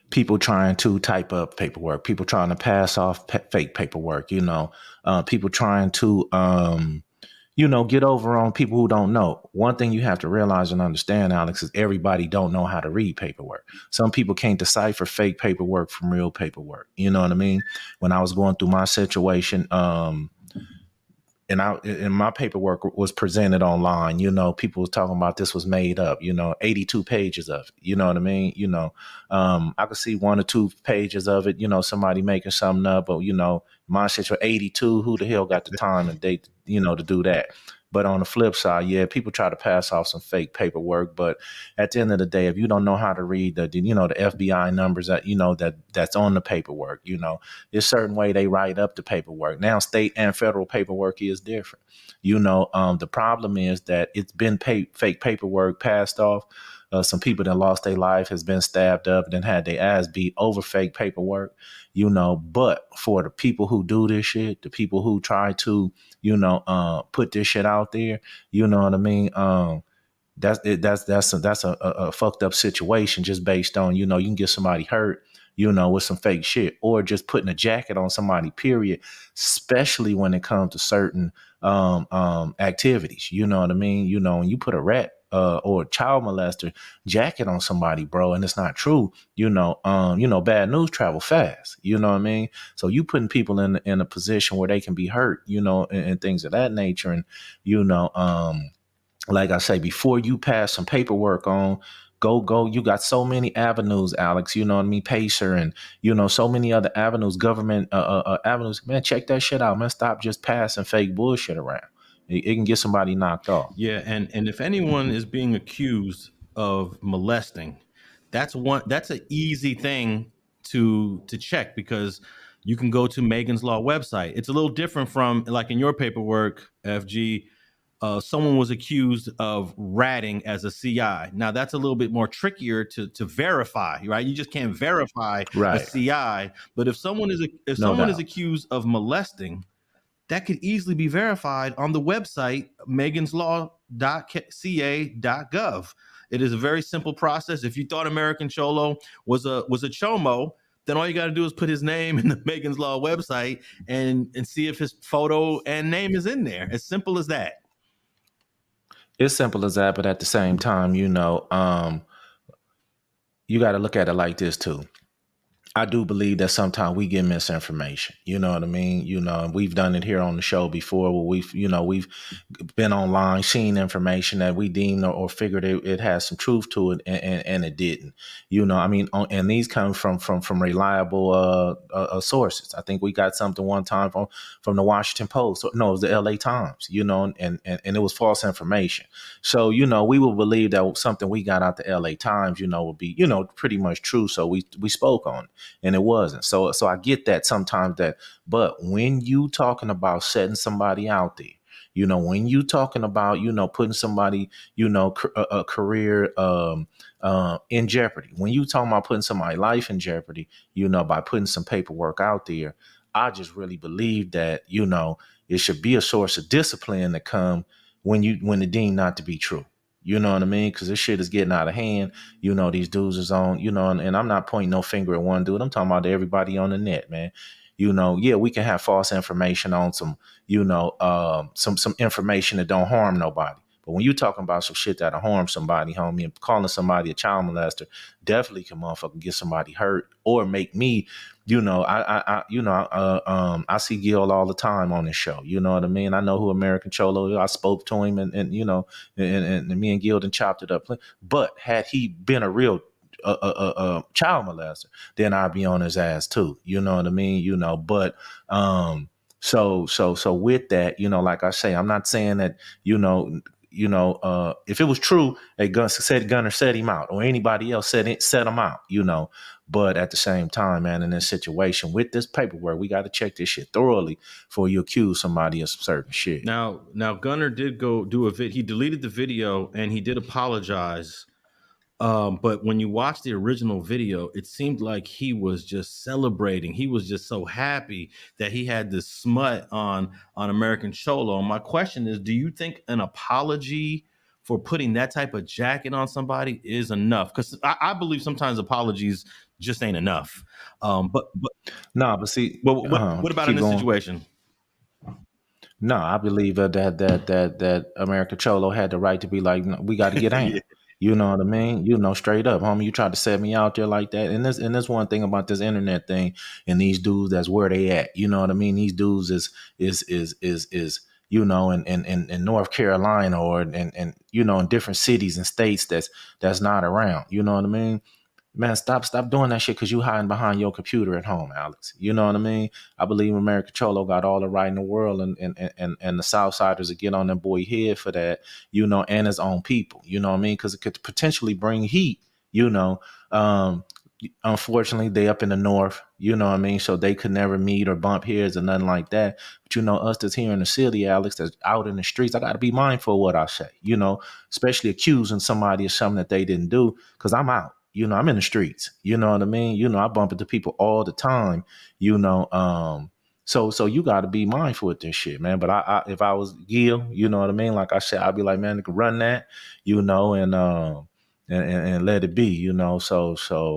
S2: people trying to type up paperwork, people trying to pass off fake paperwork, people trying to, get over on people who don't know. One thing you have to realize and understand, Alex, is everybody don't know how to read paperwork. Some people can't decipher fake paperwork from real paperwork. You know what I mean? When I was going through my situation, and my paperwork was presented online, people was talking about this was made up, 82 pages of it. You know what I mean? I could see 1 or 2 pages of it, somebody making something up, but my situation 82, who the hell got the time and date, to do that? But on the flip side, yeah, people try to pass off some fake paperwork. But at the end of the day, if you don't know how to read the FBI numbers that, that's on the paperwork, there's a certain way they write up the paperwork. Now, state and federal paperwork is different. The problem is that it's been fake paperwork passed off. Some people that lost their life has been stabbed up and then had their ass beat over fake paperwork, but for the people who do this shit, the people who try to, put this shit out there, you know what I mean? That's a fucked up situation just based on, you can get somebody hurt, with some fake shit, or just putting a jacket on somebody, period, especially when it comes to certain activities. You know what I mean? When you put a rat or a child molester jacket on somebody, bro, and it's not true, bad news travel fast. You know what I mean? So you putting people in a position where they can be hurt, and things of that nature. And, like I say, before you pass some paperwork on, go. You got so many avenues, Alex, you know what I mean? Pacer and, so many other avenues, government avenues. Man, check that shit out, man. Stop just passing fake bullshit around. It can get somebody knocked off.
S1: Yeah, and if anyone is being accused of molesting, that's an easy thing to check, because you can go to Megan's Law website. It's a little different from, like, in your paperwork, FG. Someone was accused of ratting as a CI. Now that's a little bit more trickier to verify, right? You just can't verify a CI. But if someone is accused of molesting, that could easily be verified on the website meganslaw.ca.gov. It is a very simple process. If you thought American Cholo was a Chomo, then all you got to do is put his name in the Megan's Law website and see if his photo and name is in there. As simple as that.
S2: It's simple as that, but at the same time, you got to look at it like this too. I do believe that sometimes we get misinformation. You know what I mean? You know, and we've done it here on the show before where we've been online, seen information that we deemed or figured it has some truth to it and it didn't. You know, I mean, and these come from reliable sources. I think we got something one time from the Washington Post. No, it was the LA Times, you know, and it was false information. So, you know, we will believe that something we got out the LA Times, you know, would be, you know, pretty much true. So we spoke on it. And it wasn't. So I get that sometimes but when you talking about setting somebody out there, you know, when you talking about, you know, putting somebody, you know, a career in jeopardy, when you talking about putting somebody's life in jeopardy, you know, by putting some paperwork out there, I just really believe that, you know, it should be a source of discipline to come when it deemed not to be true. You know what I mean? Because this shit is getting out of hand. You know, these dudes is on, you know, and I'm not pointing no finger at one dude. I'm talking about everybody on the net, man. You know, yeah, we can have false information on some, you know, some information that don't harm nobody. But when you talking about some shit that'll harm somebody, homie, and calling somebody a child molester, definitely can motherfucking get somebody hurt or make me, you know, I see Gil all the time on this show. You know what I mean? I know who American Cholo is. I spoke to him and you know, and me and Gil done chopped it up. But had he been a real child molester, then I'd be on his ass too. You know what I mean? You know, but so with that, you know, like I say, I'm not saying that, you know, if it was true, Gunner set him out, or anybody else set him out, you know. But at the same time, man, in this situation with this paperwork, we got to check this shit thoroughly before you accuse somebody of some certain shit.
S1: Now Gunner did go do a vid. He deleted the video and he did apologize. But when you watch the original video, it seemed like he was just celebrating. He was just so happy that he had this smut on American Cholo. And my question is, do you think an apology for putting that type of jacket on somebody is enough? Because I believe sometimes apologies just ain't enough. But
S2: see,
S1: what about in this situation?
S2: No, I believe that American Cholo had the right to be like, no, we got to get in.
S1: Yeah.
S2: You know what I mean? You know, straight up, homie. You tried to set me out there like that. And this one thing about this internet thing and these dudes, that's where they at. You know what I mean? These dudes is you know, in North Carolina or and you know, in different cities and states that's not around. You know what I mean? Man, stop doing that shit because you hiding behind your computer at home, Alex. You know what I mean? I believe American Cholo got all the right in the world, and the Southsiders will get on that boy head for that, you know, and his own people. You know what I mean? Because it could potentially bring heat. You know, unfortunately, they up in the North. You know what I mean? So they could never meet or bump heads or nothing like that. But you know, us that's here in the city, Alex, that's out in the streets, I got to be mindful of what I say. You know, especially accusing somebody of something that they didn't do, because I'm out. You know, I'm in the streets. You know what I mean? You know, I bump into people all the time, you know. So you got to be mindful with this shit, man. But I if I was Gil, you know what I mean? Like I said, I'd be like, man, run that, you know, and let it be, you know.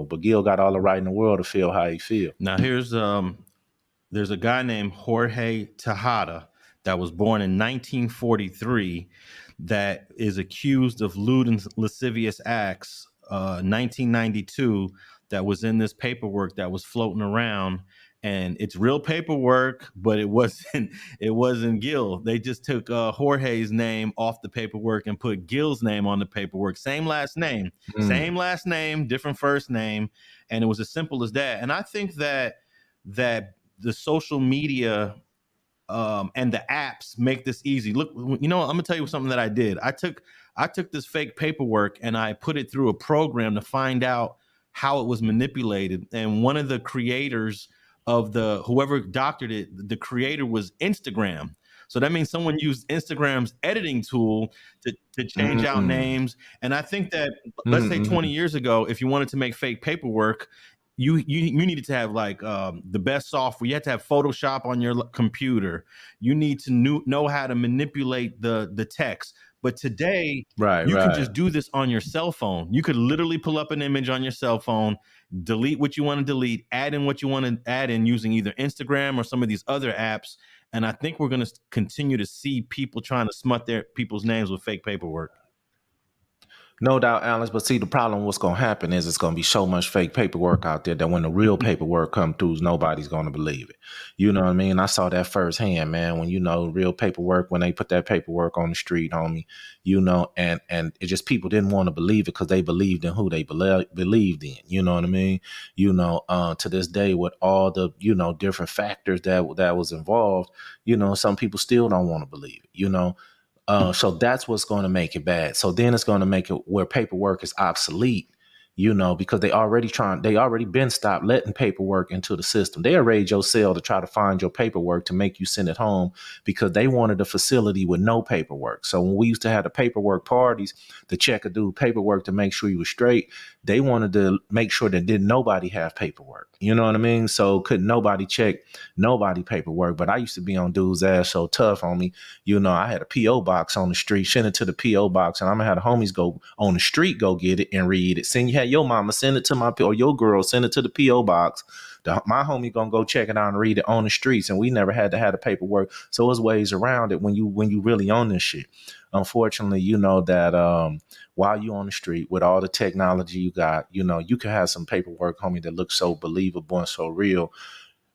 S2: But Gil got all the right in the world to feel how he feel.
S1: Now there's a guy named Jose Tejada that was born in 1943 that is accused of lewd and lascivious acts 1992 that was in this paperwork that was floating around, and it's real paperwork, but it wasn't Gil. They just took Jorge's name off the paperwork and put Gil's name on the paperwork. Same last name, different first name, and it was as simple as that. And I think that the social media and the apps make this easy. Look, you know, I'm gonna tell you something that I did. I took this fake paperwork and I put it through a program to find out how it was manipulated. And one of the creators of whoever doctored it, the creator was Instagram. So that means someone used Instagram's editing tool to change out names. And I think that, let's say 20 years ago, if you wanted to make fake paperwork, you needed to have like the best software. You had to have Photoshop on your computer. You need to know how to manipulate the text. But today, you can just do this on your cell phone. You could literally pull up an image on your cell phone, delete what you want to delete, add in what you want to add in using either Instagram or some of these other apps. And I think we're going to continue to see people trying to smut their people's names with fake paperwork.
S2: No doubt, Alex. But see, the problem, what's going to happen is it's going to be so much fake paperwork out there that when the real paperwork come through, nobody's going to believe it. You know what I mean? I saw that firsthand, man. When real paperwork, when they put that paperwork on the street, homie, and it just people didn't want to believe it because they believed in who they believed in. You know what I mean? To this day, with all the different factors that was involved, some people still don't want to believe it. So that's what's going to make it bad. So then it's going to make it where paperwork is obsolete, because they already been stopped letting paperwork into the system. They raid your cell to try to find your paperwork to make you send it home because they wanted a facility with no paperwork. So when we used to have the paperwork parties, the checker do paperwork to make sure you were straight. They wanted to make sure that didn't nobody have paperwork. You know what I mean? So couldn't nobody check nobody paperwork. But I used to be on dude's ass so tough on me. I had a P.O. box on the street, send it to the P.O. box, and I'm going to have the homies go on the street, go get it and read it. Send your mama, send it to or your girl, send it to the P.O. box. My homie going to go check it out and read it on the streets, and we never had to have the paperwork. So there's ways around it when you really own this shit. Unfortunately, that while you on the street with all the technology you got, you can have some paperwork, homie, that looks so believable and so real.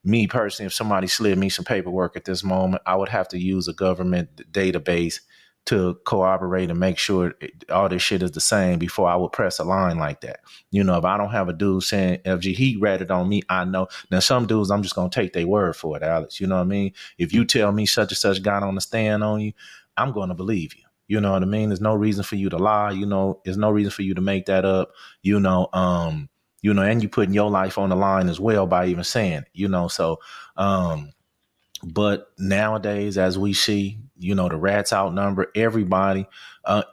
S2: Me personally, if somebody slid me some paperwork at this moment, I would have to use a government database to corroborate and make sure all this shit is the same before I would press a line like that. If I don't have a dude saying FG, he read it on me, I know. Now, some dudes, I'm just going to take their word for it, Alex. You know what I mean? If you tell me such and such got on the stand on you, I'm going to believe you. You know what I mean? There's no reason for you to lie. There's no reason for you to make that up. And you putting your life on the line as well by even saying it, so, but nowadays, as we see, the rats outnumber everybody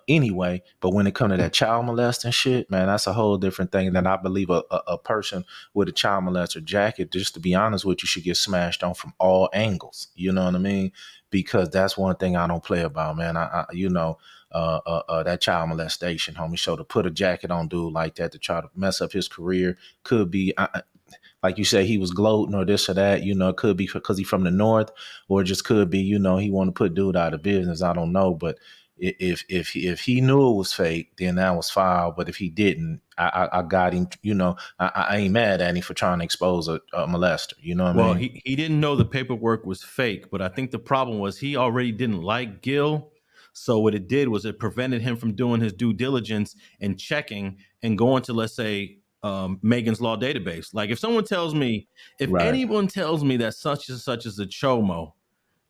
S2: anyway. But when it comes to that child molesting shit, man, that's a whole different thing. That I believe a person with a child molester jacket, just to be honest with you, should get smashed on from all angles. You know what I mean? Because that's one thing I don't play about, man. That child molestation, homie. So to put a jacket on dude like that to try to mess up his career could be, like you say, he was gloating or this or that. It could be because he's from the north, or it just could be, he want to put dude out of business. I don't know, but if he knew it was fake, then that was foul. But if he didn't, I got him. I ain't mad at him for trying to expose a molester. You know what I mean?
S1: He didn't know the paperwork was fake, but I think the problem was he already didn't like Gil. So what it did was it prevented him from doing his due diligence and checking and going to, let's say, Megan's Law database. Like if anyone tells me that such and such is a Chomo,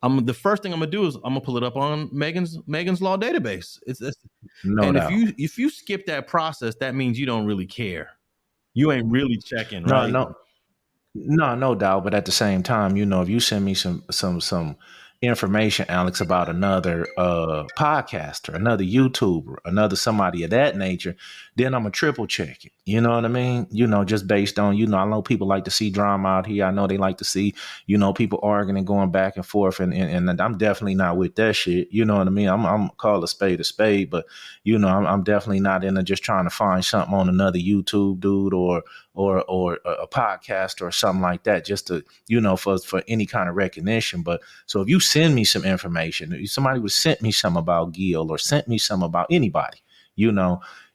S1: the first thing I'm gonna do is I'm gonna pull it up on Megan's Law database. If you skip that process, that means you don't really care. You ain't really checking, right?
S2: No doubt. But at the same time, if you send me some information, Alex, about another podcaster, another YouTuber, another somebody of that nature, then I'm a triple check it. You know what I mean? Just based on, I know people like to see drama out here. I know they like to see, people arguing and going back and forth. And I'm definitely not with that shit. You know what I mean? I'm call a spade, but I'm definitely not into just trying to find something on another YouTube dude or a podcast or something like that, just to, for any kind of recognition. But so if you send me some information, if somebody would sent me something about Gil or sent me something about anybody,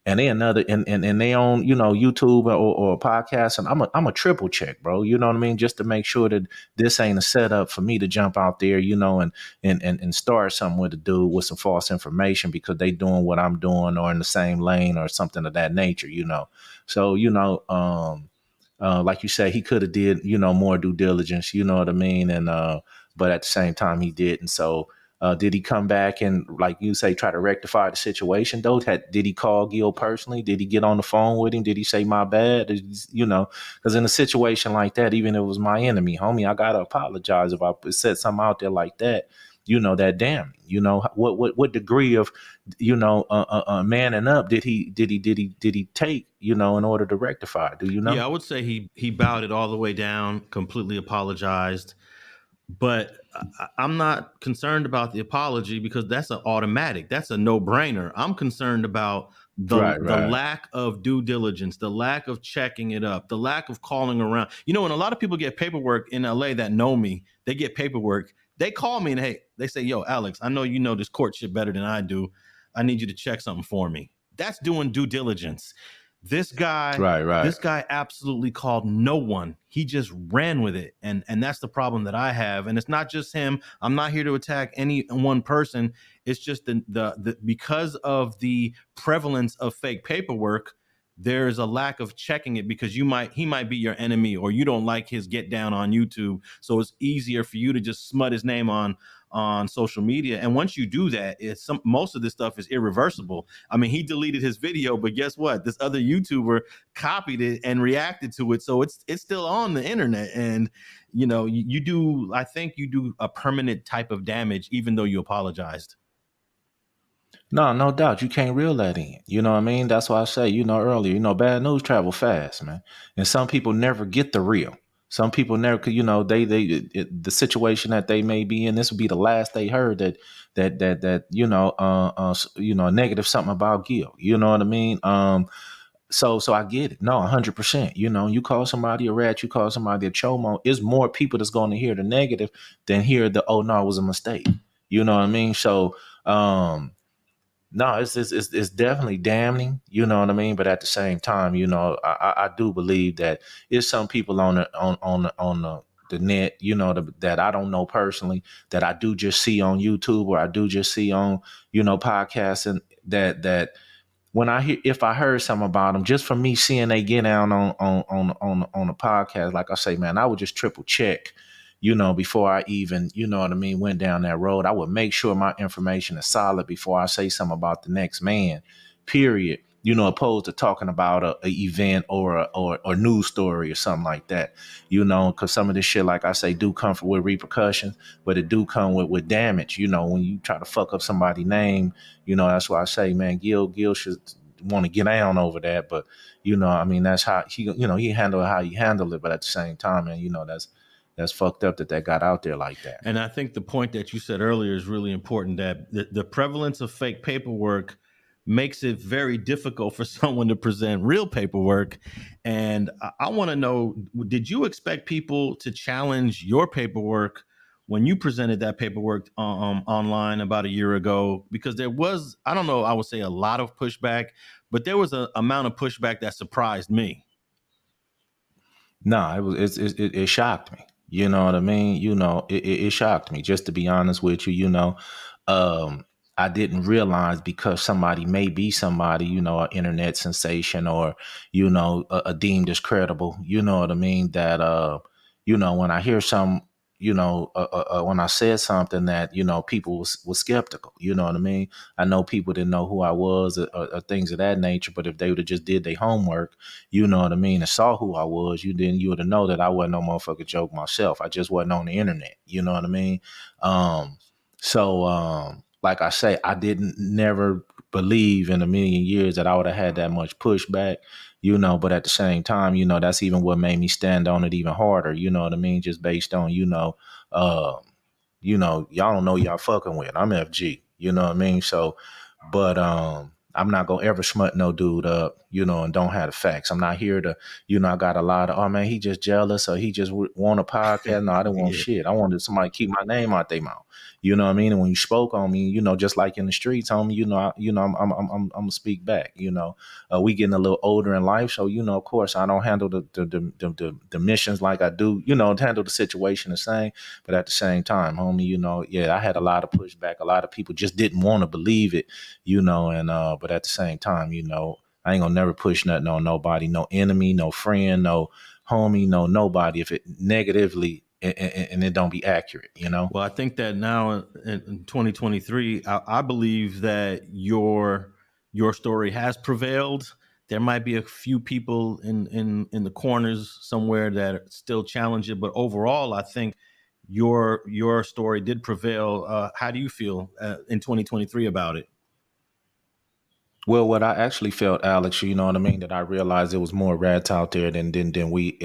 S2: and they another and they own, YouTube or a podcast, and I'm a triple check, bro. You know what I mean? Just to make sure that this ain't a setup for me to jump out there, and start something with a dude with some false information because they doing what I'm doing or in the same lane or something of that nature, So, like you say, he could have did, more due diligence, you know what I mean? And, but at the same time he didn't. So, did he come back and, like you say, try to rectify the situation though? Did he call Gil personally? Did he get on the phone with him? Did he say my bad? Because in a situation like that, even if it was my enemy, homie, I got to apologize if I said something out there like that. That damn, what degree of, manning up did he take, in order to rectify? Do you know?
S1: Yeah, I would say he bowed it all the way down, completely apologized. But I'm not concerned about the apology because that's an automatic. That's a no-brainer. I'm concerned about the lack of due diligence, the lack of checking it up, the lack of calling around. When a lot of people get paperwork in LA that know me, they get paperwork. They call me and, hey, they say, yo, Alex, I know you know this court shit better than I do. I need you to check something for me. that's doing due diligence. This guy,
S2: Right.
S1: this guy absolutely called no one. He just ran with it. And that's the problem that I have. And it's not just him. I'm not here to attack any one person. It's just the because of the prevalence of fake paperwork, there's a lack of checking it because he might be your enemy, or you don't like his get down on YouTube. So it's easier for you to just smut his name on social media. And once you do that, most of this stuff is irreversible. I mean, he deleted his video, but guess what? This other YouTuber copied it and reacted to it. So it's still on the internet. And, you know, I think you do a permanent type of damage, even though you apologized.
S2: No doubt. You can't reel that in. You know what I mean? That's why I say, earlier, bad news travel fast, man. And some people never get the real. Some people never, the situation that they may be in, this would be the last they heard that negative something about Gil. You know what I mean? So I get it. No, 100%. You call somebody a rat, you call somebody a chomo. It's more people that's going to hear the negative than hear the, oh no, it was a mistake. You know what I mean? So, no, it's definitely damning, you know what I mean. But at the same time, I do believe that it's some people on the net, that I don't know personally, that I do just see on YouTube, or I do just see on podcasts, and that when if I heard something about them, just from me seeing they get down on a podcast, like I say, man, I would just triple check, before I even, went down that road. I would make sure my information is solid before I say something about the next man, period. Opposed to talking about a event or a news story or something like that, because some of this shit, like I say, do come with repercussions, but it do come with damage. When you try to fuck up somebody's name, that's why I say, man, Gil should want to get down over that. But, that's how he handled how he handled it. But at the same time, man, that's fucked up that got out there like that.
S1: And I think the point that you said earlier is really important, that the prevalence of fake paperwork makes it very difficult for someone to present real paperwork. And I want to know, did you expect people to challenge your paperwork when you presented that paperwork online about a year ago? Because there was, I don't know, I would say a lot of pushback, but there was an amount of pushback that surprised me.
S2: No, it shocked me. You know what I mean? It shocked me, just to be honest with you. I didn't realize, because somebody may be somebody, an internet sensation, or, a deemed as credible, you know what I mean? That, when I hear some, when I said something that, people was skeptical, you know what I mean? I know people didn't know who I was, or things of that nature, but if they would have just did their homework, you know what I mean, and saw who I was, you would have known that I wasn't no motherfucking joke myself. I just wasn't on the internet, you know what I mean? Like I say, I didn't never believe in a million years that I would have had that much pushback, but at the same time, that's even what made me stand on it even harder, you know what I mean? Just based on, y'all don't know y'all fucking with. I'm FG, you know what I mean? So, but I'm not gonna ever smut no dude up, and don't have the facts. I'm not here to, I got a lot of, oh man, he just jealous, or he just want a podcast. No, I didn't want shit. I wanted somebody to keep my name out their mouth. You know what I mean? And when you spoke on me, just like in the streets, homie, I'm gonna speak back. We getting a little older in life, so of course, I don't handle the missions like I do. Handle the situation the same. But at the same time, homie, I had a lot of pushback. A lot of people just didn't want to believe it, and but at the same time, I ain't gonna never push nothing on nobody, no enemy, no friend, no homie, no nobody, if it negatively and it don't be accurate,
S1: Well, I think that now in 2023, I believe that your story has prevailed. There might be a few people in the corners somewhere that still challenge it, but overall, I think your story did prevail. How do you feel in 2023 about it?
S2: Well, what I actually felt, Alex, you know what I mean, that I realized there was more rats out there than we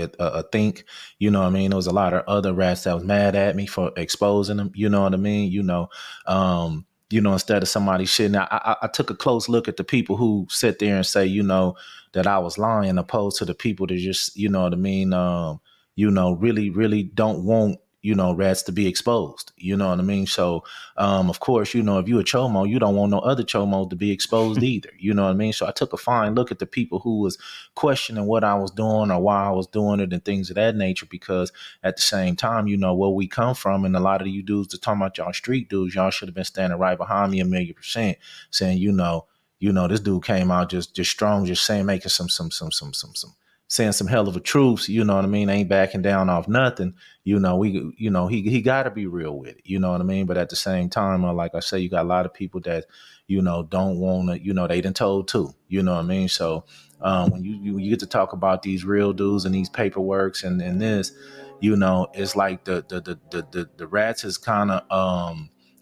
S2: think. You know what I mean? There was a lot of other rats that was mad at me for exposing them. You know what I mean? Instead of somebody sitting, I took a close look at the people who sit there and say, that I was lying, opposed to the people that just, you know what I mean, really, really don't want, rats to be exposed. You know what I mean? So, of course, if you a Chomo, you don't want no other Chomos to be exposed either. You know what I mean? So I took a fine look at the people who was questioning what I was doing or why I was doing it and things of that nature, because at the same time, where we come from, and a lot of you dudes that talking about y'all street dudes, y'all should have been standing right behind me 1,000,000%, saying, this dude came out just strong, just saying, making some saying some hell of a truths, you know what I mean? Ain't backing down off nothing. He got to be real with it, you know what I mean? But at the same time, like I say, you got a lot of people that, don't want to, they done told too, you know what I mean? So when you get to talk about these real dudes and these paperworks and this, it's like the rats is kind of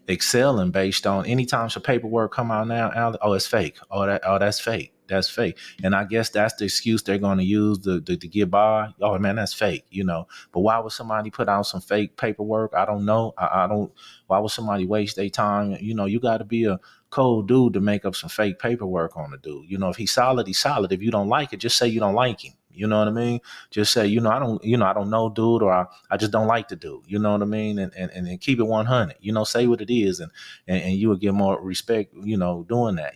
S2: excelling based on anytime some paperwork come out now, oh, it's fake. That's fake. That's fake. And I guess that's the excuse they're going to use to get by. Oh man, that's fake, But why would somebody put out some fake paperwork? I don't know. I don't. Why would somebody waste their time? You got to be a cold dude to make up some fake paperwork on the dude. If he's solid, he's solid. If you don't like it, just say you don't like him. You know what I mean? Just say, I don't know, dude, or I just don't like the dude. You know what I mean? And keep it 100. Say what it is, and you will get more respect. Doing that.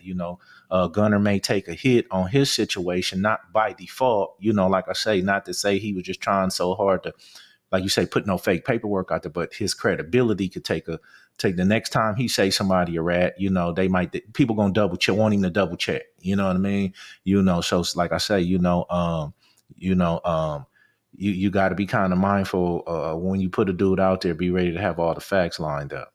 S2: Gunner may take a hit on his situation, not by default. Like I say, not to say he was just trying so hard to, like you say, put no fake paperwork out there, but his credibility could take the next time he say somebody a rat, people gonna double check, want him to double check. You know what I mean? So like I say, you got to be kind of mindful when you put a dude out there, be ready to have all the facts lined up.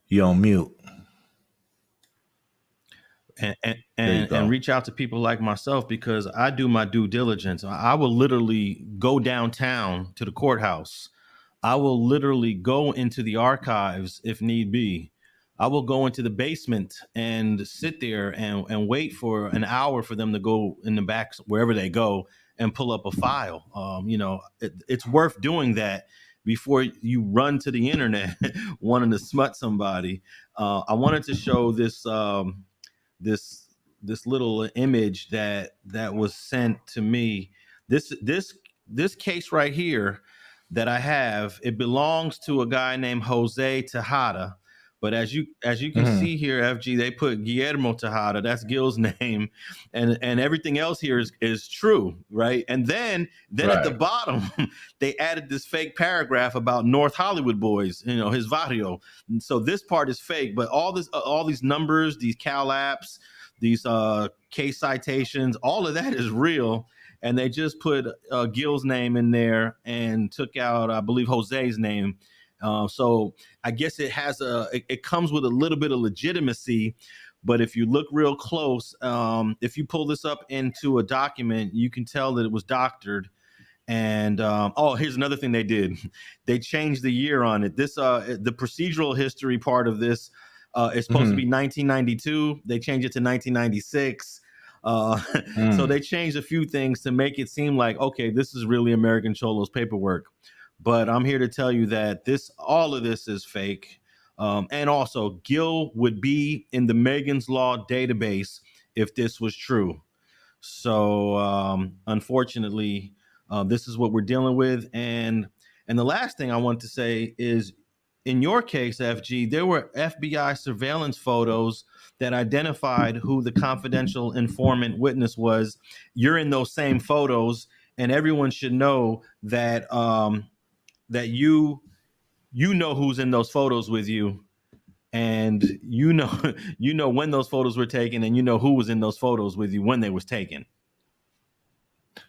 S2: You on mute.
S1: And reach out to people like myself, because I do my due diligence. I will literally go downtown to the courthouse. I will literally go into the archives if need be. I will go into the basement and sit there and wait for an hour for them to go in the back, wherever they go, and pull up a file. It's worth doing that before you run to the internet wanting to smut somebody. I wanted to show this this little image that was sent to me. This case right here that I have, it belongs to a guy named Jose Tejada. But as you can see here, FG, they put Guillermo Tejada. That's Gil's name, and everything else here is true, right? And then right at the bottom, they added this fake paragraph about North Hollywood boys, his Varrio. And so this part is fake, but all these numbers, these Cal apps, these case citations, all of that is real. And they just put Gil's name in there and took out, I believe, Jose's name. So I guess it comes with a little bit of legitimacy. But if you look real close, if you pull this up into a document, you can tell that it was doctored. And here's another thing they did. They changed the year on it. This the procedural history part of this is supposed to be 1992. They changed it to 1996. So they changed a few things to make it seem like, okay, this is really American Cholo's paperwork. But I'm here to tell you that all of this is fake. And also, Gil would be in the Megan's Law database if this was true. So unfortunately, this is what we're dealing with. And the last thing I want to say is, in your case, FG, there were FBI surveillance photos that identified who the confidential informant witness was. You're in those same photos, and everyone should know that that you know who's in those photos with you, and you know when those photos were taken, and you know who was in those photos with you when they was taken.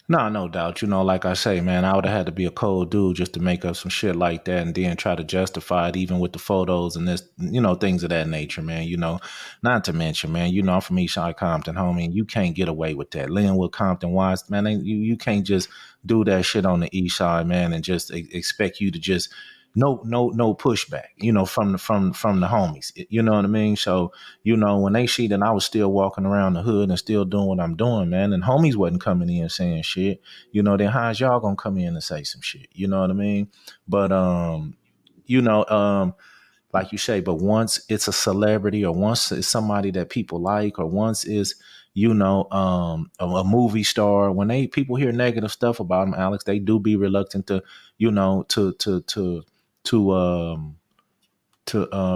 S2: No doubt. Like I say, man, I would have had to be a cold dude just to make up some shit like that and then try to justify it, even with the photos and this, things of that nature, man. Not to mention, man, I'm from East Side Compton, homie, and you can't get away with that. Linwood, Compton, Watts, man, you can't just do that shit on the East Side, man, and just expect you to just no pushback, from the homies. You know what I mean? So, when they see that I was still walking around the hood and still doing what I'm doing, man, and homies wasn't coming in saying shit, then how's y'all gonna come in and say some shit? You know what I mean? But like you say, but once it's a celebrity, or once it's somebody that people like, or once it's, a movie star. When people hear negative stuff about them, Alex, they do be reluctant to,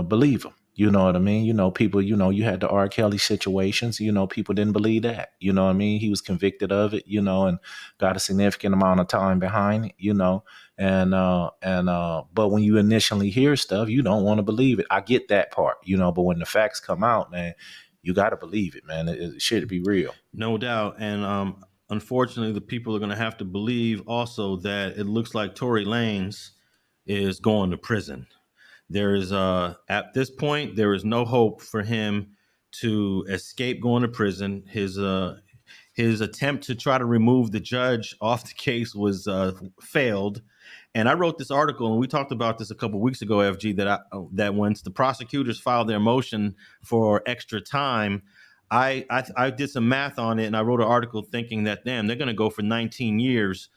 S2: believe them. You know what I mean? People, you had the R. Kelly situations, people didn't believe that. You know what I mean? He was convicted of it, and got a significant amount of time behind it, but when you initially hear stuff, you don't want to believe it. I get that part, but when the facts come out, man, you got to believe it, man. It should be real.
S1: No doubt. And unfortunately, the people are going to have to believe also that it looks like Tory Lanez is going to prison. There is at this point, there is no hope for him to escape going to prison. His attempt to try to remove the judge off the case was failed. And I wrote this article, and we talked about this a couple of weeks ago, FG, that once the prosecutors filed their motion for extra time, I did some math on it, and I wrote an article thinking that, damn, they're going to go for 19 years.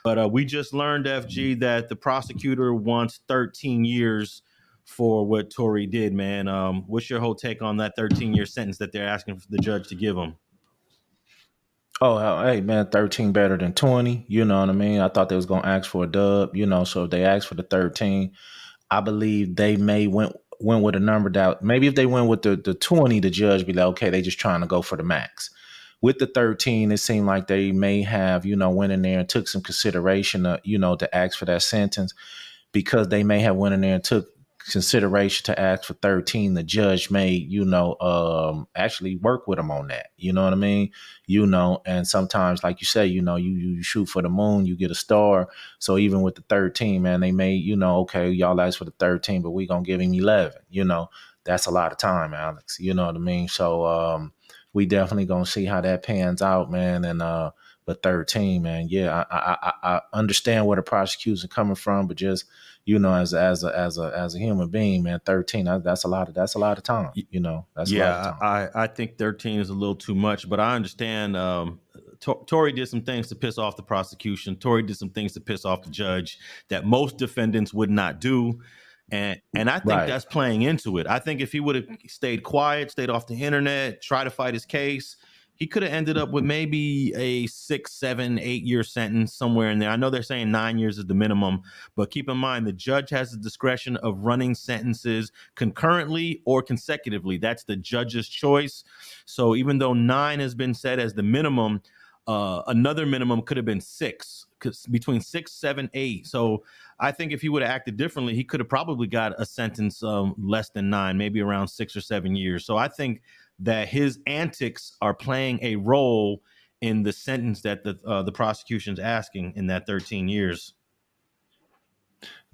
S1: But we just learned, FG, that the prosecutor wants 13 years for what Tory did, man. What's your whole take on that 13-year sentence that they're asking for the judge to give him?
S2: Oh, hey, man, 13 better than 20. You know what I mean? I thought they was going to ask for a dub, so if they asked for the 13, I believe they may went with a number that maybe if they went with the 20, the judge be like, okay, they just trying to go for the max. With the 13, it seemed like they may have, went in there and took some consideration, to ask for that sentence, because they may have went in there and took consideration to ask for 13. The judge may, actually work with them on that. You know what I mean? And sometimes, like you say, you shoot for the moon, you get a star. So even with the 13, man, they may, okay, y'all asked for the 13, but we gonna give him 11. That's a lot of time, Alex. You know what I mean? So we definitely gonna see how that pans out, man. And but 13, man, yeah, I understand where the prosecutors are coming from, but just as a human being, man, 13, that's a lot of time. That's a lot of time.
S1: I think 13 is a little too much, but I understand. Tory did some things to piss off the prosecution. Tory did some things to piss off the judge that most defendants would not do. And I think that's playing into it. I think if he would have stayed quiet, stayed off the internet, tried to fight his case, he could have ended up with maybe a 6, 7, 8 year sentence somewhere in there. I know they're saying 9 years is the minimum, but keep in mind the judge has the discretion of running sentences concurrently or consecutively. That's the judge's choice. So even though 9 has been set as the minimum, another minimum could have been 6, between 6, 7, 8. So I think if he would have acted differently, he could have probably got a sentence less than 9, maybe around 6 or 7 years. So I think that his antics are playing a role in the sentence that the prosecution's asking in that 13 years.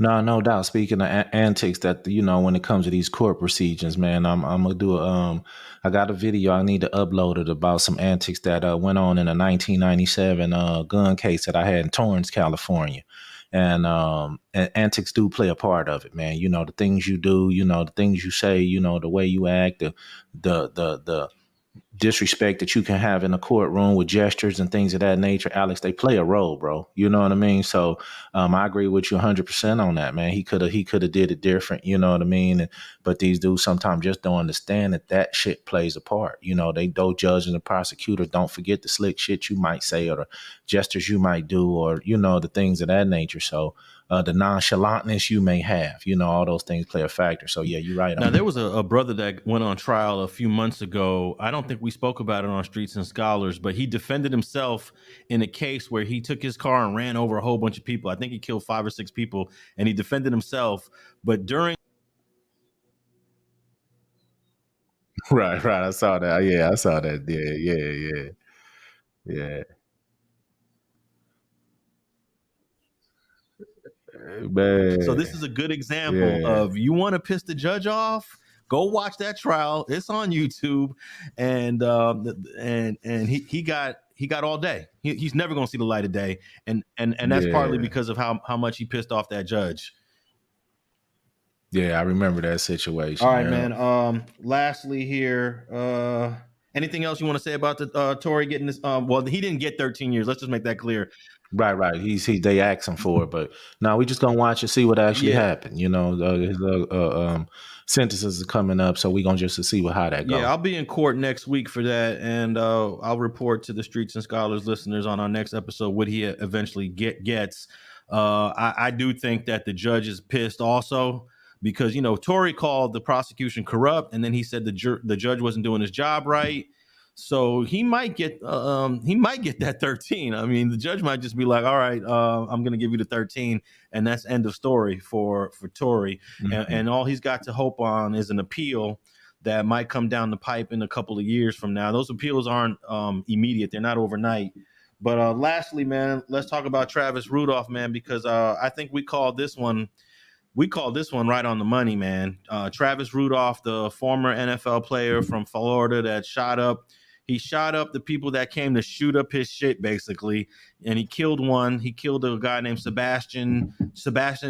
S2: No doubt. Speaking of antics, that when it comes to these court procedures, man, I'm gonna do I got a video I need to upload it about some antics that went on in a 1997 gun case that I had in Torrance, California. And antics do play a part of it, man. The things you do, the things you say, the way you act, the disrespect that you can have in a courtroom with gestures and things of that nature, Alex, they play a role, bro. You know what I mean? So I agree with you 100% on that, man. He could have did it different, you know what I mean? But these dudes sometimes just don't understand that shit plays a part. Those judges and the prosecutors don't forget the slick shit you might say or the gestures you might do or, the things of that nature. So the nonchalantness you may have, all those things play a factor. So yeah, you're right.
S1: Now there was a brother that went on trial a few months ago. I don't think we spoke about it on Streets and Scholars, but he defended himself in a case where he took his car and ran over a whole bunch of people. I think he killed 5 or 6 people, and he defended himself. But during
S2: Right. I saw that. Yeah, I saw that. Yeah. Man.
S1: So this is a good example of, you want to piss the judge off? Go watch that trial. It's on YouTube, and he got all day. He's never going to see the light of day, and that's partly because of how much he pissed off that judge.
S2: Yeah, I remember that situation.
S1: All right, man. Lastly here, Anything else you want to say about the Tory getting this? Well, he didn't get 13 years. Let's just make that clear.
S2: Right. They asked him for it, but no, we just gonna watch and see what actually happened. His sentences are coming up, so we gonna just to see how that goes.
S1: Yeah, I'll be in court next week for that, and I'll report to the Streets and Scholars listeners on our next episode what he eventually gets. I do think that the judge is pissed also because Tory called the prosecution corrupt, and then he said the judge wasn't doing his job right. So he might get that 13. I mean, the judge might just be like, all right, I'm going to give you the 13. And that's end of story for Tory. Mm-hmm. And all he's got to hope on is an appeal that might come down the pipe in a couple of years from now. Those appeals aren't immediate. They're not overnight. But lastly, man, let's talk about Travis Rudolph, man, because I think we called this one right on the money, man. Travis Rudolph, the former NFL player from Florida that he shot up the people that came to shoot up his shit, basically. And he killed one. He killed a guy named Sebastian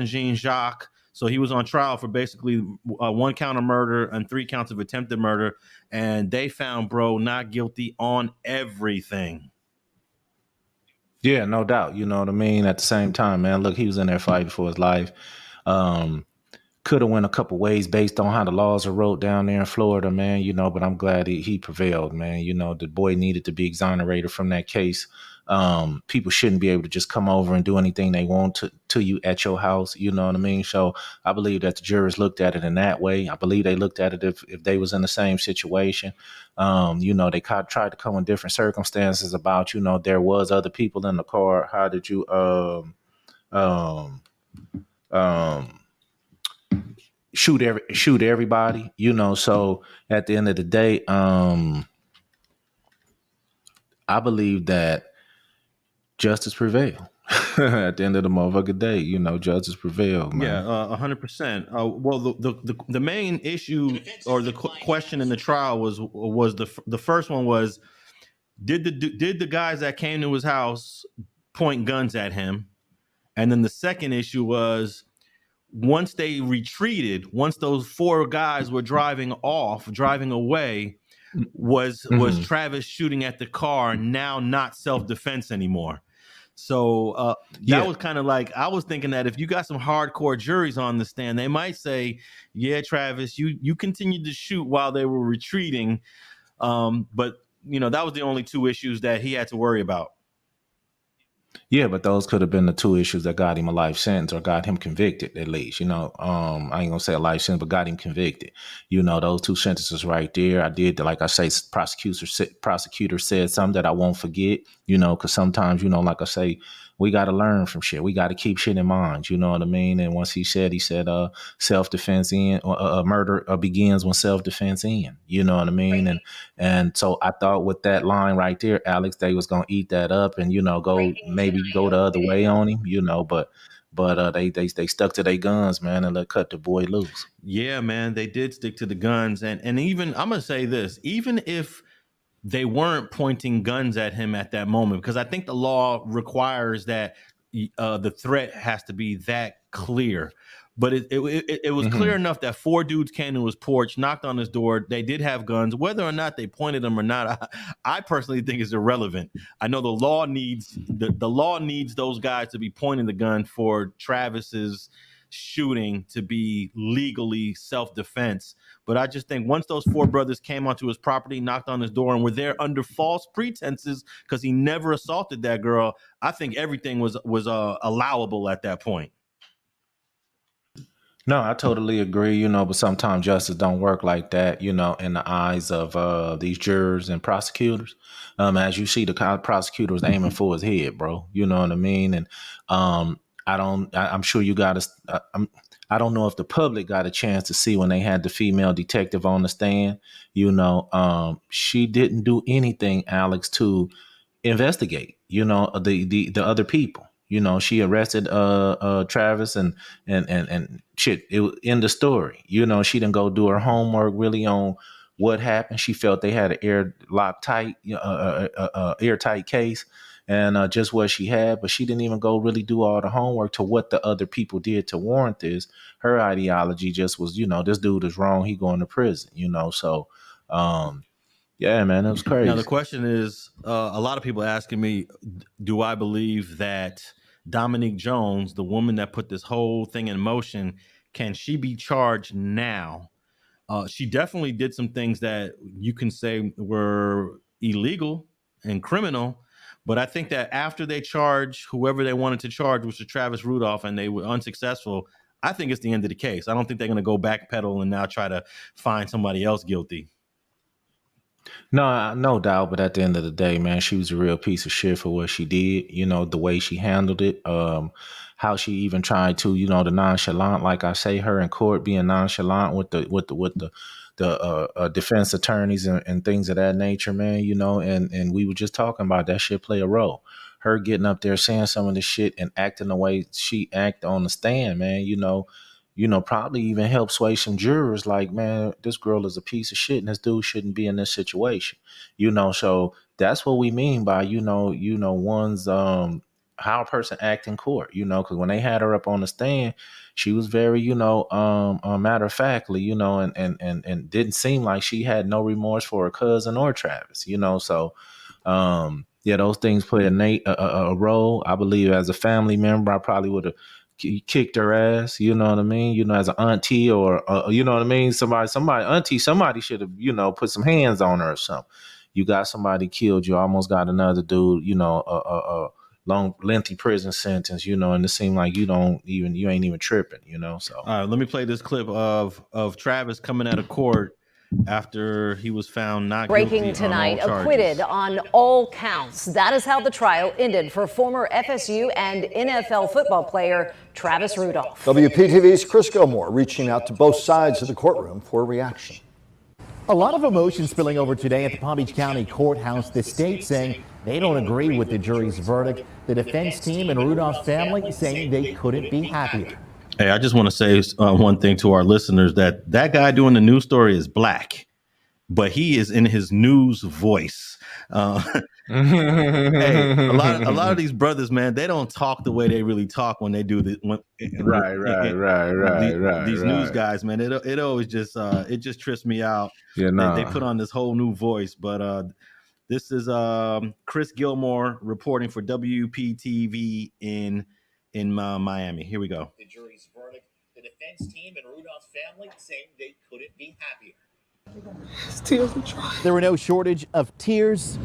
S1: Jean-Jacques. So he was on trial for basically 1 count of murder and 3 counts of attempted murder. And they found bro not guilty on everything.
S2: Yeah, no doubt. You know what I mean? At the same time, man, look, he was in there fighting for his life. Could have went a couple ways based on how the laws are wrote down there in Florida, man, but I'm glad he prevailed, man. The boy needed to be exonerated from that case. People shouldn't be able to just come over and do anything they want to you at your house. You know what I mean? So I believe that the jurors looked at it in that way. I believe they looked at it if they was in the same situation. They tried to come in different circumstances about, there was other people in the car. How did you, shoot everybody, so at the end of the day, I believe that justice prevailed. At the end of the motherfucking day, justice prevailed, man.
S1: Yeah, 100%. Well, the main issue or the question in the trial was the first one was, did the guys that came to his house point guns at him? And then the second issue was, once they retreated, once those 4 guys were driving away, was Travis shooting at the car now not self-defense anymore? So that was kind of like, I was thinking that if you got some hardcore juries on the stand, they might say, yeah, Travis, you continued to shoot while they were retreating. But that was the only 2 issues that he had to worry about.
S2: Yeah, but those could have been the 2 issues that got him a life sentence or got him convicted, at least. I ain't gonna say a life sentence, but got him convicted. Those 2 sentences right there. I did, like I say, prosecutor said something that I won't forget. Because sometimes, like I say, we got to learn from shit. We got to keep shit in mind. You know what I mean? And once he said, self-defense murder begins when self-defense ends. You know what I mean? And so I thought with that line right there, Alex, they was going to eat that up and, maybe go the other way on him, but they stuck to their guns, man, and let cut the boy loose.
S1: Yeah, man, they did stick to the guns. And even, I'm going to say this, even if they weren't pointing guns at him at that moment, because I think the law requires that the threat has to be that clear. But it was clear enough that 4 dudes came to his porch, knocked on his door. They did have guns. Whether or not they pointed them or not, I personally think is irrelevant. I know the law needs those guys to be pointing the gun for Travis's shooting to be legally self-defense. But I just think once those 4 brothers came onto his property, knocked on his door, and were there under false pretenses because he never assaulted that girl, I think everything was allowable at that point.
S2: No, I totally agree, but sometimes justice don't work like that, in the eyes of these jurors and prosecutors. As you see, the prosecutor was aiming for his head, bro. You know what I mean? And I'm sure you got to, I don't know if the public got a chance to see when they had the female detective on the stand. She didn't do anything, Alex, to investigate, the other people. She arrested Travis and shit. It in the story. She didn't go do her homework really on what happened. She felt they had an airtight case and just what she had, but she didn't even go really do all the homework to what the other people did to warrant this. Her ideology just was, this dude is wrong. He going to prison. So Yeah, man, it was crazy.
S1: Now the question is, a lot of people asking me, do I believe that Dominique Jones, the woman that put this whole thing in motion, can she be charged now? She definitely did some things that you can say were illegal and criminal, but I think that after they charge whoever they wanted to charge, which was Travis Rudolph, and they were unsuccessful, I think it's the end of the case. I don't think they're going to go backpedal and now try to find somebody else guilty.
S2: No doubt. But at the end of the day, man, she was a real piece of shit for what she did. You know, the way she handled it, how she even tried to, you know, the nonchalant, like I say, her in court being nonchalant with the defense attorneys and things of that nature, man. You know, and we were just talking about that shit play a role. Her getting up there saying some of this shit and acting the way she act on the stand, man. You know, probably even help sway some jurors like, man, this girl is a piece of shit and this dude shouldn't be in this situation. You know, so that's what we mean by, one's how a person act in court, you know, because when they had her up on the stand, she was very, matter of factly, you know, and didn't seem like she had no remorse for her cousin or Travis, you know, so yeah, those things play a role. I believe as a family member, I probably would have kicked her ass, you know what I mean? You know, as an auntie or, you know what I mean? Somebody should have, you know, put some hands on her or something. You got somebody killed, you almost got another dude, you know, a long, lengthy prison sentence, you know, and it seemed like you ain't even tripping, you know, so.
S1: All right, let me play this clip of Travis coming out of court after he was found not
S12: Breaking
S1: guilty
S12: tonight,
S1: on all
S12: acquitted
S1: charges.
S12: on all counts. That is how the trial ended for former FSU and NFL football player Travis Rudolph.
S13: WPTV's Chris Gilmore reaching out to both sides of the courtroom for a reaction.
S14: A lot of emotion spilling over today at the Palm Beach County Courthouse. The state saying they don't agree with the jury's verdict. The defense team and Rudolph's family saying they couldn't be happier.
S1: Hey, I just want to say one thing to our listeners, that guy doing the news story is black, but he is in his news voice. Hey, a lot of these brothers, man, they don't talk the way they really talk when they do this. These news guys, man, it always just it just trips me out.
S2: Yeah,
S1: they put on this whole new voice, but this is Chris Gilmore reporting for WPTV in Miami. Here we go.
S14: The jury's verdict. The defense team and Rudolph's family saying they couldn't be happier. There were no shortage of tears,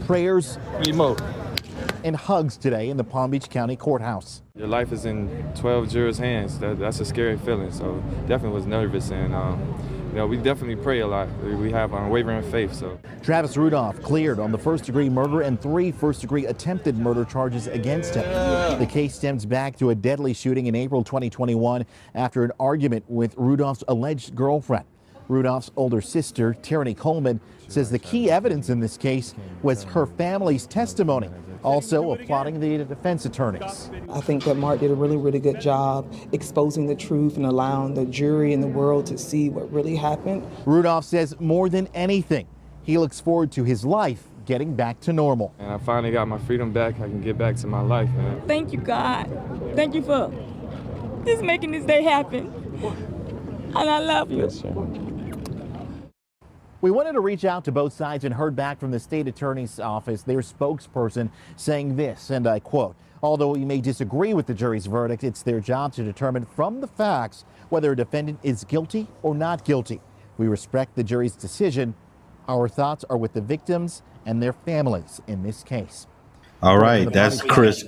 S14: prayers, and hugs today in the Palm Beach County Courthouse.
S15: Your life is in 12 jurors' hands. That's a scary feeling. So definitely was nervous, and we definitely pray a lot. We have unwavering faith. So
S14: Travis Rudolph cleared on the first-degree murder and 3 first-degree attempted murder charges against him. The case stems back to a deadly shooting in April 2021 after an argument with Rudolph's alleged girlfriend. Rudolph's older sister, Tierney Coleman, says the key evidence in this case was her family's testimony, also applauding the defense attorneys.
S16: I think that Mark did a really, really good job exposing the truth and allowing the jury and the world to see what really happened.
S14: Rudolph says more than anything, he looks forward to his life getting back to normal.
S15: And I finally got my freedom back. I can get back to my life, man.
S17: Thank you, God. Thank you for just making this day happen. And I love you.
S15: Yes, sir.
S14: We wanted to reach out to both sides and heard back from the state attorney's office, their spokesperson, saying this, and I quote, "Although we may disagree with the jury's verdict, it's their job to determine from the facts whether a defendant is guilty or not guilty. We respect the jury's decision. Our thoughts are with the victims and their families in this case."
S1: All right, that's Chris.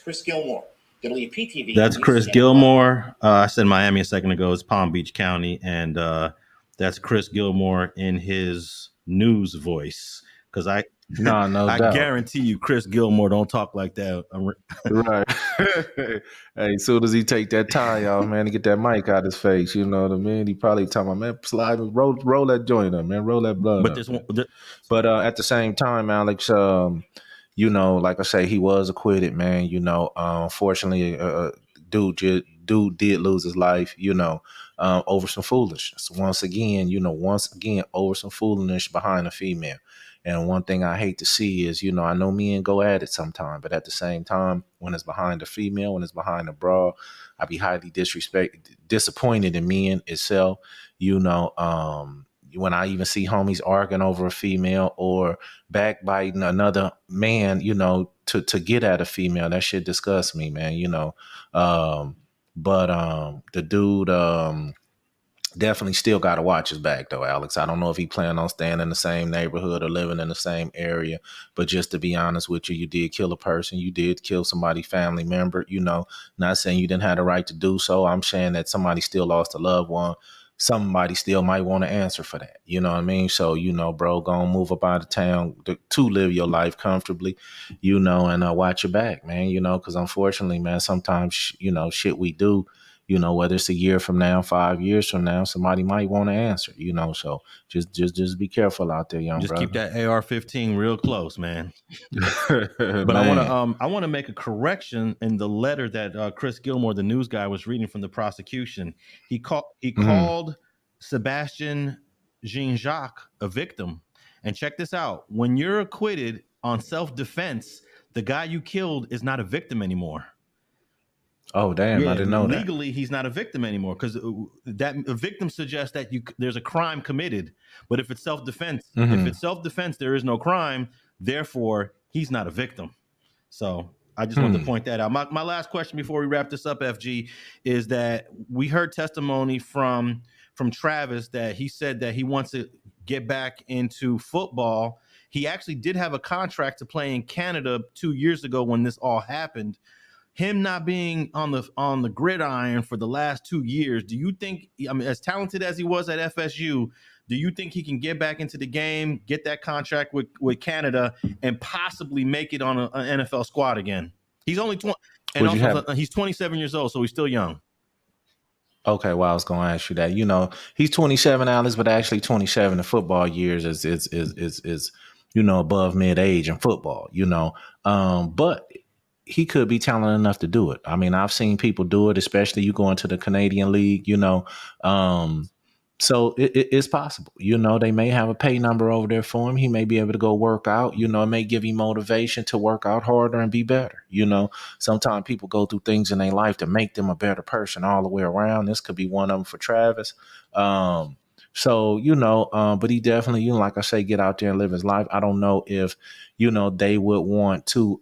S14: Chris Gilmore, WPTV.
S1: That's Chris Gilmore. I said Miami a second ago. It's Palm Beach County, and that's Chris Gilmore in his news voice. Because I guarantee you, Chris Gilmore don't talk like that.
S2: Right. Hey, as soon as he take that tie off, man, to get that mic out his face, you know what I mean? He probably talking about, man, slide, roll that joint up, man, roll that blood up. But at the same time, Alex, you know, like I say, he was acquitted, man. You know, unfortunately, dude did lose his life, you know, over some foolishness. Once again, over some foolishness behind a female. And one thing I hate to see is, you know, I know men go at it sometime, but at the same time, when it's behind a female, when it's behind a broad, I be highly disappointed in men itself. You know, when I even see homies arguing over a female or backbiting another man, you know, to get at a female, that shit disgusts me, man, you know. But the dude definitely still got to watch his back, though, Alex. I don't know if he planned on staying in the same neighborhood or living in the same area, but just to be honest with you, you did kill a person. You did kill somebody's family member, you know. Not saying you didn't have the right to do so. I'm saying that somebody still lost a loved one. Somebody still might want to answer for that. You know what I mean? So, you know, bro, go and move up out of town to live your life comfortably, you know, and watch your back, man, you know, because unfortunately, man, sometimes, you know, shit we do, you know, whether it's a year from now, 5 years from now, somebody might want to answer, you know. So just be careful out there, young
S1: Just
S2: brother.
S1: keep that AR-15 real close, man. But
S2: Man.
S1: I want to make a correction in the letter that Chris Gilmore, the news guy, was reading from the prosecution. He called Sebastian Jean-Jacques a victim. And check this out: when you're acquitted on self-defense, the guy you killed is not a victim anymore.
S2: Oh, damn, I didn't know that.
S1: Legally, he's not a victim anymore, because that a victim suggests that there's a crime committed. But if it's self-defense, there is no crime. Therefore, he's not a victim. So I just wanted to point that out. My last question before we wrap this up, FG, is that we heard testimony from Travis that he said that he wants to get back into football. He actually did have a contract to play in Canada 2 years ago when this all happened. Him not being on the gridiron for the last 2 years, do you think, I mean, as talented as he was at FSU, do you think he can get back into the game, get that contract with Canada, and possibly make it on an NFL squad again? He's only 20, and also he's 27 years old, so he's still young.
S2: Okay, well, I was going to ask you that. You know, he's 27, Alex, but actually 27 in football years is you know, above mid-age in football, you know. But he could be talented enough to do it. I mean, I've seen people do it, especially you go into the Canadian League, you know. So it's possible. You know, they may have a pay number over there for him. He may be able to go work out. You know, it may give him motivation to work out harder and be better. You know, sometimes people go through things in their life to make them a better person all the way around. This could be one of them for Travis. So, you know, but he definitely, you know, like I say, get out there and live his life. I don't know if, you know, they would want to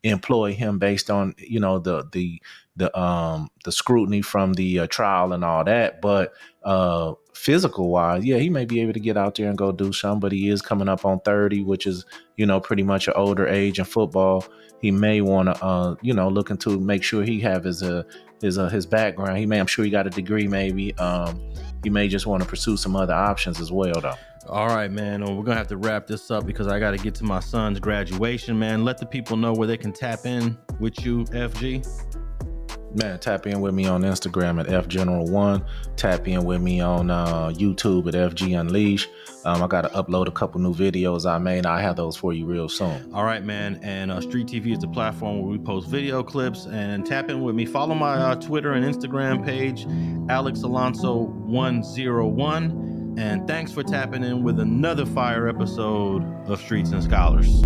S2: employ him based on, you know, the scrutiny from the trial and all that, but physical wise, yeah, he may be able to get out there and go do something, but he is coming up on 30, which is, you know, pretty much an older age in football. He may want to you know, look into make sure he have his background. I'm sure he got a degree, maybe. He may just want to pursue some other options as well, though.
S1: All right, man. We're going to have to wrap this up because I got to get to my son's graduation, man. Let the people know where they can tap in with you, FG.
S2: Man, tap in with me on Instagram at FGeneral1. Tap in with me on YouTube at FG Unleash. I got to upload a couple new videos I made. I'll have those for you real soon.
S1: All right, man. And Street TV is the platform where we post video clips. And tap in with me. Follow my Twitter and Instagram page, Alex Alonso 101. And thanks for tapping in with another fire episode of Streets and Scholars.